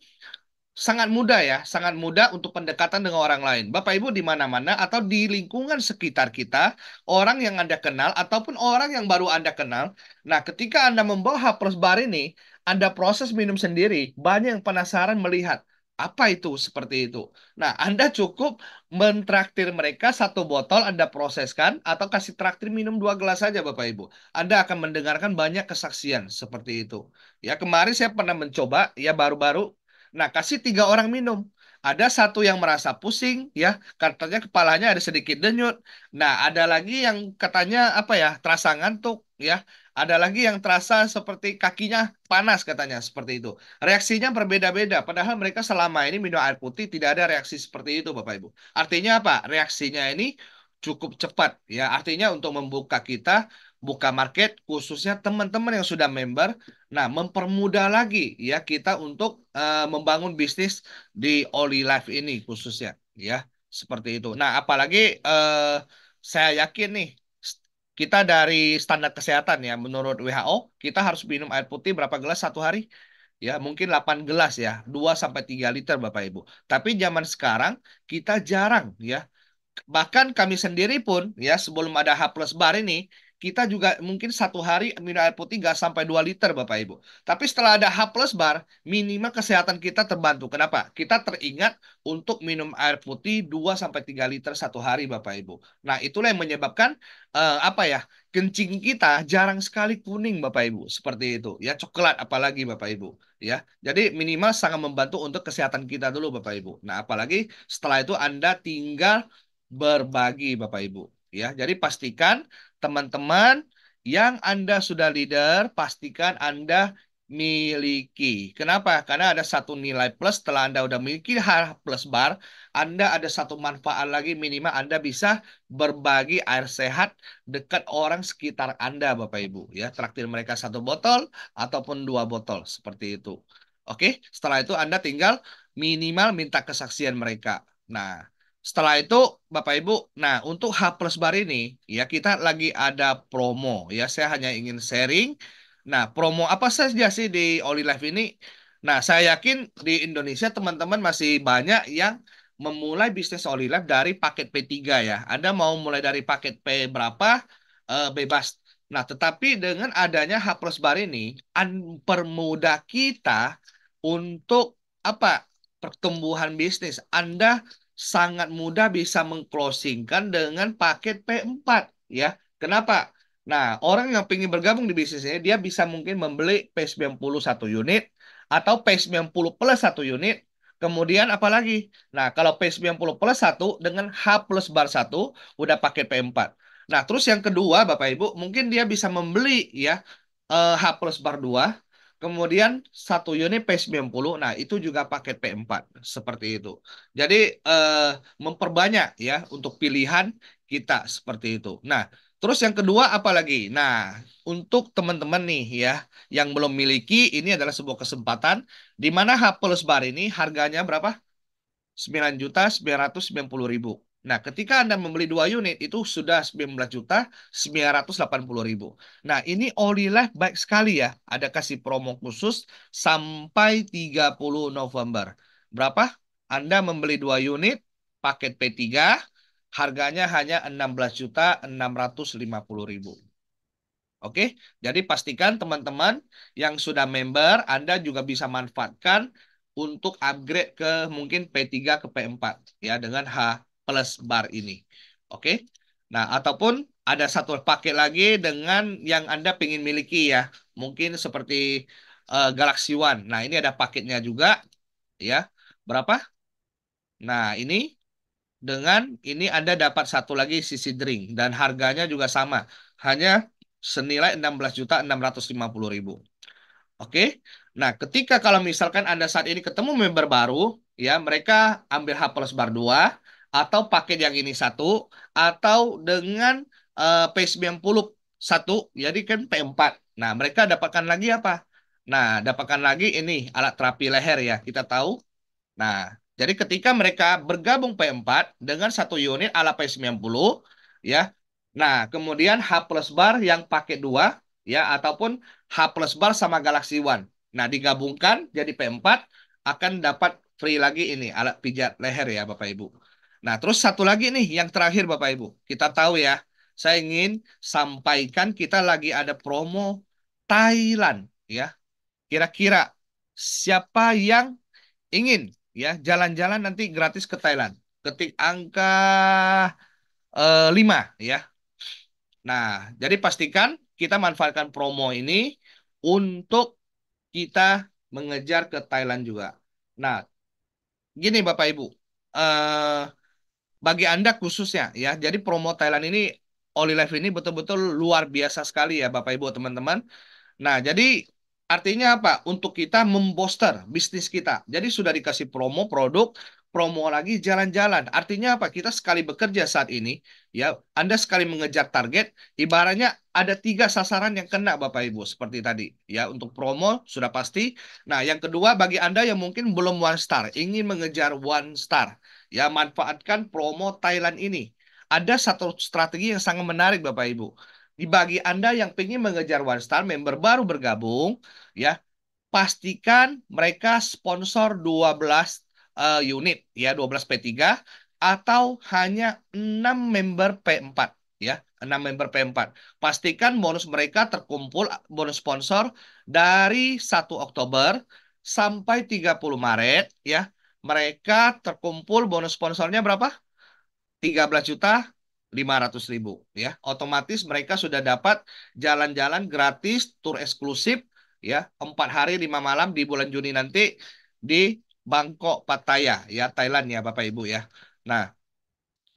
sangat mudah ya, sangat mudah untuk pendekatan dengan orang lain. Bapak Ibu di mana-mana atau di lingkungan sekitar kita, orang yang Anda kenal ataupun orang yang baru Anda kenal. Nah, ketika Anda membawa H plus bar ini, Anda proses minum sendiri, banyak yang penasaran melihat Apa itu seperti itu? Nah, Anda cukup mentraktir mereka satu botol, Anda proseskan, atau kasih traktir minum 2 gelas saja, Bapak Ibu. Anda akan mendengarkan banyak kesaksian seperti itu. Ya, kemarin saya pernah mencoba, ya baru-baru. Nah, kasih 3 orang minum. Ada satu yang merasa pusing, ya, katanya kepalanya ada sedikit denyut. Nah, ada lagi yang katanya apa ya, terasa ngantuk, ya. Ada lagi yang terasa seperti kakinya panas katanya, seperti itu. Reaksinya berbeda-beda, padahal mereka selama ini minum air putih tidak ada reaksi seperti itu, Bapak Ibu. Artinya apa? Reaksinya ini cukup cepat, ya. Artinya untuk membuka kita, buka market, khususnya teman-teman yang sudah member, nah mempermudah lagi ya kita untuk membangun bisnis di Oli Life ini khususnya, ya. Seperti itu. Nah, apalagi saya yakin nih, kita dari standar kesehatan ya, menurut WHO, kita harus minum air putih berapa gelas satu hari? Ya, mungkin 8 gelas ya, 2 sampai 3 liter Bapak Ibu. Tapi zaman sekarang kita jarang ya. Bahkan kami sendiri pun ya sebelum ada H plus bar ini kita juga mungkin satu hari minum air putih nggak sampai 2 liter Bapak Ibu. Tapi setelah ada H plus bar minimal kesehatan kita terbantu. Kenapa? Kita teringat untuk minum air putih 2 sampai 3 liter satu hari Bapak Ibu. Nah itulah yang menyebabkan apa ya, kencing kita jarang sekali kuning Bapak Ibu. Seperti itu ya, coklat apalagi Bapak Ibu ya. Jadi minimal sangat membantu untuk kesehatan kita dulu Bapak Ibu. Nah apalagi setelah itu Anda tinggal berbagi Bapak Ibu ya. Jadi pastikan teman-teman yang Anda sudah leader, pastikan Anda miliki. Kenapa? Karena ada satu nilai plus setelah Anda udah miliki H plus bar, Anda ada satu manfaat lagi minimal Anda bisa berbagi air sehat dekat orang sekitar Anda Bapak Ibu ya. Traktir mereka 1 botol ataupun 2 botol seperti itu. Oke, setelah itu Anda tinggal minimal minta kesaksian mereka. Nah, setelah itu, Bapak Ibu, nah untuk H plus bar ini, ya kita lagi ada promo. Ya, saya hanya ingin sharing. Nah, promo apa saja sih di Life ini? Nah, saya yakin di Indonesia teman-teman masih banyak yang memulai bisnis Life dari paket P3 ya. Anda mau mulai dari paket P berapa, bebas. Nah, tetapi dengan adanya H plus bar ini, permudah kita untuk apa? Pertumbuhan bisnis. Anda sangat mudah bisa mengclosingkan dengan paket P4 ya. Kenapa? Nah, orang yang ingin bergabung di bisnis ini dia bisa mungkin membeli P90 1 unit atau P90 plus 1 unit. Kemudian apa lagi? Nah, kalau P90 plus 1 dengan H plus bar 1 udah paket P4. Nah, terus yang kedua Bapak Ibu, mungkin dia bisa membeli ya H plus bar 2. Kemudian 1 unit P90, nah itu juga paket P4 seperti itu. Jadi memperbanyak ya untuk pilihan kita seperti itu. Nah, terus yang kedua apa lagi? Nah, untuk teman-teman nih ya yang belum miliki, ini adalah sebuah kesempatan di mana H plus bar ini harganya berapa? 9.990.000. Nah, ketika Anda membeli 2 unit itu sudah 19.980.000. Nah, ini Life baik sekali ya. Ada kasih promo khusus sampai 30 November. Berapa? Anda membeli 2 unit paket P3 harganya hanya 16.650.000. Oke, jadi pastikan teman-teman yang sudah member, Anda juga bisa manfaatkan untuk upgrade ke mungkin P3 ke P4 ya dengan H plus bar ini. Oke, nah ataupun ada satu paket lagi dengan yang Anda ingin miliki ya, mungkin seperti Galaxy One. Nah ini ada paketnya juga ya, berapa? Nah ini dengan ini Anda dapat satu lagi sisi drink dan harganya juga sama, hanya senilai 16.650.000. Oke. Nah, ketika kalau misalkan Anda saat ini ketemu member baru, ya mereka ambil H plus bar 2 atau paket yang ini satu atau dengan P90 satu, jadi kan P4. Nah, mereka dapatkan lagi apa? Nah, dapatkan lagi ini alat terapi leher ya. Kita tahu nah, jadi ketika mereka bergabung P4 dengan 1 unit ala P90, ya. Nah, kemudian H plus bar yang pakai 2, ya, ataupun H plus bar sama Galaxy One. Nah, digabungkan jadi P4 akan dapat free lagi ini alat pijat leher ya, Bapak Ibu. Nah, terus satu lagi nih yang terakhir Bapak Ibu. Kita tahu ya, saya ingin sampaikan kita lagi ada promo Thailand, ya. Kira-kira siapa yang ingin ya, jalan-jalan nanti gratis ke Thailand. Ketik angka 5 ya. Nah, jadi pastikan kita manfaatkan promo ini untuk kita mengejar ke Thailand juga. Nah, gini Bapak Ibu, eh bagi Anda khususnya ya, jadi promo Thailand ini, Olive ini betul-betul luar biasa sekali ya Bapak Ibu teman-teman. Nah, jadi artinya apa? Untuk kita memboster bisnis kita. Jadi sudah dikasih promo produk, promo lagi jalan-jalan. Artinya apa? Kita sekali bekerja saat ini, ya, Anda sekali mengejar target, ibaratnya ada 3 sasaran yang kena Bapak Ibu seperti tadi. Ya, untuk promo sudah pasti. Nah, yang kedua bagi Anda yang mungkin belum one star, ingin mengejar one star, ya manfaatkan promo Thailand ini. Ada satu strategi yang sangat menarik Bapak Ibu. Di bagi Anda yang ingin mengejar One Star, member baru bergabung, ya, pastikan mereka sponsor 12 unit, ya, 12 P3 atau hanya 6 member P4, ya, 6 member P4. Pastikan bonus mereka terkumpul, bonus sponsor dari 1 Oktober sampai 30 Maret, ya. Mereka terkumpul bonus sponsornya berapa? 13.500.000 ya. Otomatis mereka sudah dapat jalan-jalan gratis, tur eksklusif ya, 4 hari 5 malam di bulan Juni nanti di Bangkok, Pattaya ya, Thailand ya Bapak Ibu ya. Nah,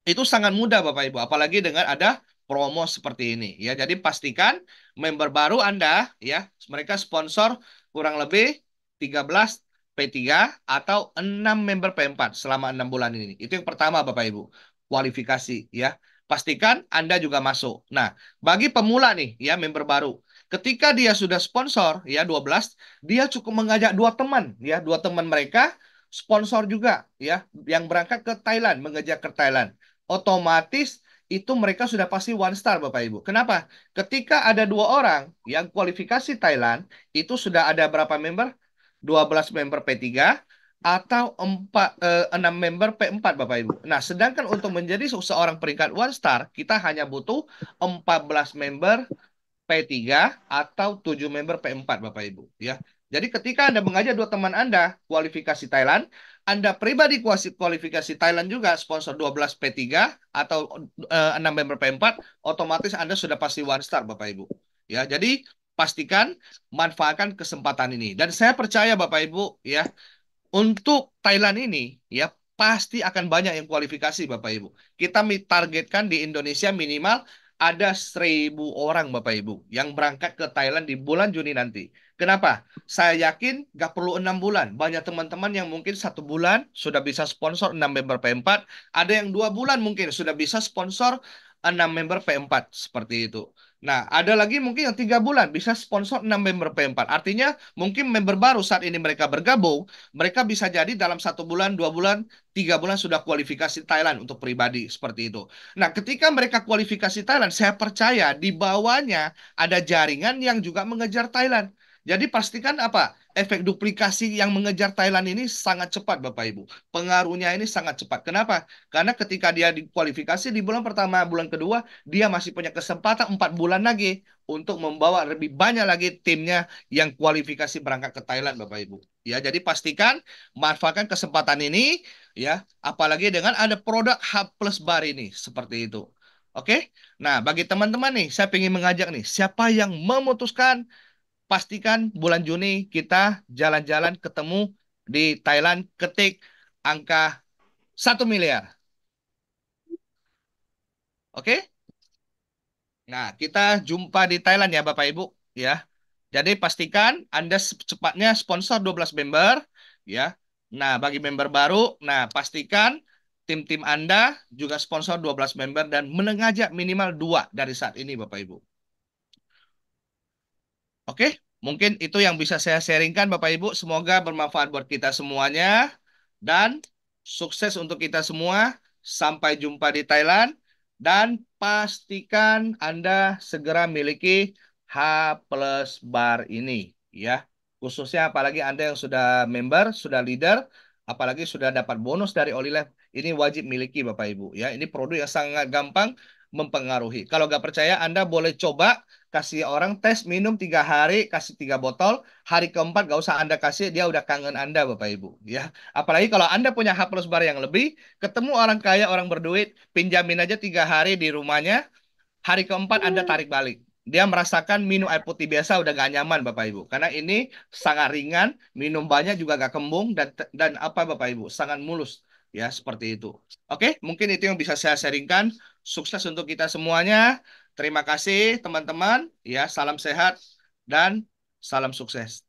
itu sangat mudah Bapak Ibu, apalagi dengan ada promo seperti ini ya. Jadi pastikan member baru Anda ya, mereka sponsor kurang lebih 13 P3 atau 6 member P4 selama 6 bulan ini. Itu yang pertama Bapak Ibu, kualifikasi ya. Pastikan Anda juga masuk. Nah, bagi pemula nih ya, member baru, ketika dia sudah sponsor ya 12, dia cukup mengajak 2 teman ya, 2 teman mereka sponsor juga ya, yang berangkat ke Thailand, mengejar ke Thailand, otomatis itu mereka sudah pasti one star Bapak Ibu. Kenapa? Ketika ada 2 orang yang kualifikasi Thailand, itu sudah ada berapa member? 12 member P3 atau 6 member P4 Bapak Ibu. Nah, sedangkan untuk menjadi seorang peringkat one star, kita hanya butuh 14 member P3 atau 7 member P4 Bapak Ibu ya. Jadi ketika Anda mengajak 2 teman Anda kualifikasi Thailand, Anda pribadi kualifikasi Thailand juga sponsor 12 P3 atau 6 member P4, otomatis Anda sudah pasti one star Bapak Ibu. Ya, jadi pastikan manfaatkan kesempatan ini. Dan saya percaya Bapak Ibu ya, untuk Thailand ini ya pasti akan banyak yang kualifikasi Bapak Ibu. Kita targetkan di Indonesia minimal ada 1.000 orang Bapak Ibu yang berangkat ke Thailand di bulan Juni nanti. Kenapa? Saya yakin gak perlu 6 bulan. Banyak teman-teman yang mungkin 1 bulan sudah bisa sponsor 6 member P4. Ada yang 2 bulan mungkin sudah bisa sponsor 6 member P4. Seperti itu. Nah, ada lagi mungkin yang 3 bulan bisa sponsor 6 member P4. Artinya mungkin member baru saat ini mereka bergabung, mereka bisa jadi dalam 1 bulan, 2 bulan, 3 bulan sudah kualifikasi Thailand untuk pribadi seperti itu. Nah, ketika mereka kualifikasi Thailand, saya percaya di bawahnya ada jaringan yang juga mengejar Thailand. Jadi pastikan apa? Efek duplikasi yang mengejar Thailand ini sangat cepat, Bapak Ibu. Pengaruhnya ini sangat cepat. Kenapa? Karena ketika dia dikualifikasi di bulan pertama, bulan kedua, dia masih punya kesempatan 4 bulan lagi untuk membawa lebih banyak lagi timnya yang kualifikasi berangkat ke Thailand, Bapak Ibu. Ya, jadi pastikan manfaatkan kesempatan ini ya, apalagi dengan ada produk H plus bar ini seperti itu. Oke. Nah, bagi teman-teman nih, saya ingin mengajak nih, siapa yang memutuskan, pastikan bulan Juni kita jalan-jalan ketemu di Thailand, ketik angka 1 miliar. Oke? Nah, kita jumpa di Thailand ya Bapak Ibu ya. Jadi pastikan Anda secepatnya sponsor 12 member ya. Nah, bagi member baru, nah pastikan tim-tim Anda juga sponsor 12 member dan mengajak minimal 2 dari saat ini Bapak Ibu. Oke, mungkin itu yang bisa saya sharingkan Bapak Ibu. Semoga bermanfaat buat kita semuanya dan sukses untuk kita semua. Sampai jumpa di Thailand dan pastikan Anda segera miliki H plus bar ini ya. Khususnya apalagi Anda yang sudah member, sudah leader, apalagi sudah dapat bonus dari Olive, ini wajib miliki Bapak Ibu ya. Ini produk yang sangat gampang mempengaruhi. Kalau nggak percaya Anda boleh coba kasih orang tes minum 3 hari, kasih 3 botol, hari keempat gak usah Anda kasih, dia udah kangen Anda Bapak Ibu ya. Apalagi kalau Anda punya H plus bar yang lebih, ketemu orang kaya, orang berduit, pinjamin aja 3 hari di rumahnya, hari keempat Anda tarik balik. Dia merasakan minum air putih biasa udah gak nyaman Bapak Ibu. Karena ini sangat ringan, minum banyak juga gak kembung, dan apa Bapak Ibu, sangat mulus. Ya, seperti itu. Oke, mungkin itu yang bisa saya sharingkan. Sukses untuk kita semuanya. Terima kasih teman-teman. Ya, salam sehat dan salam sukses.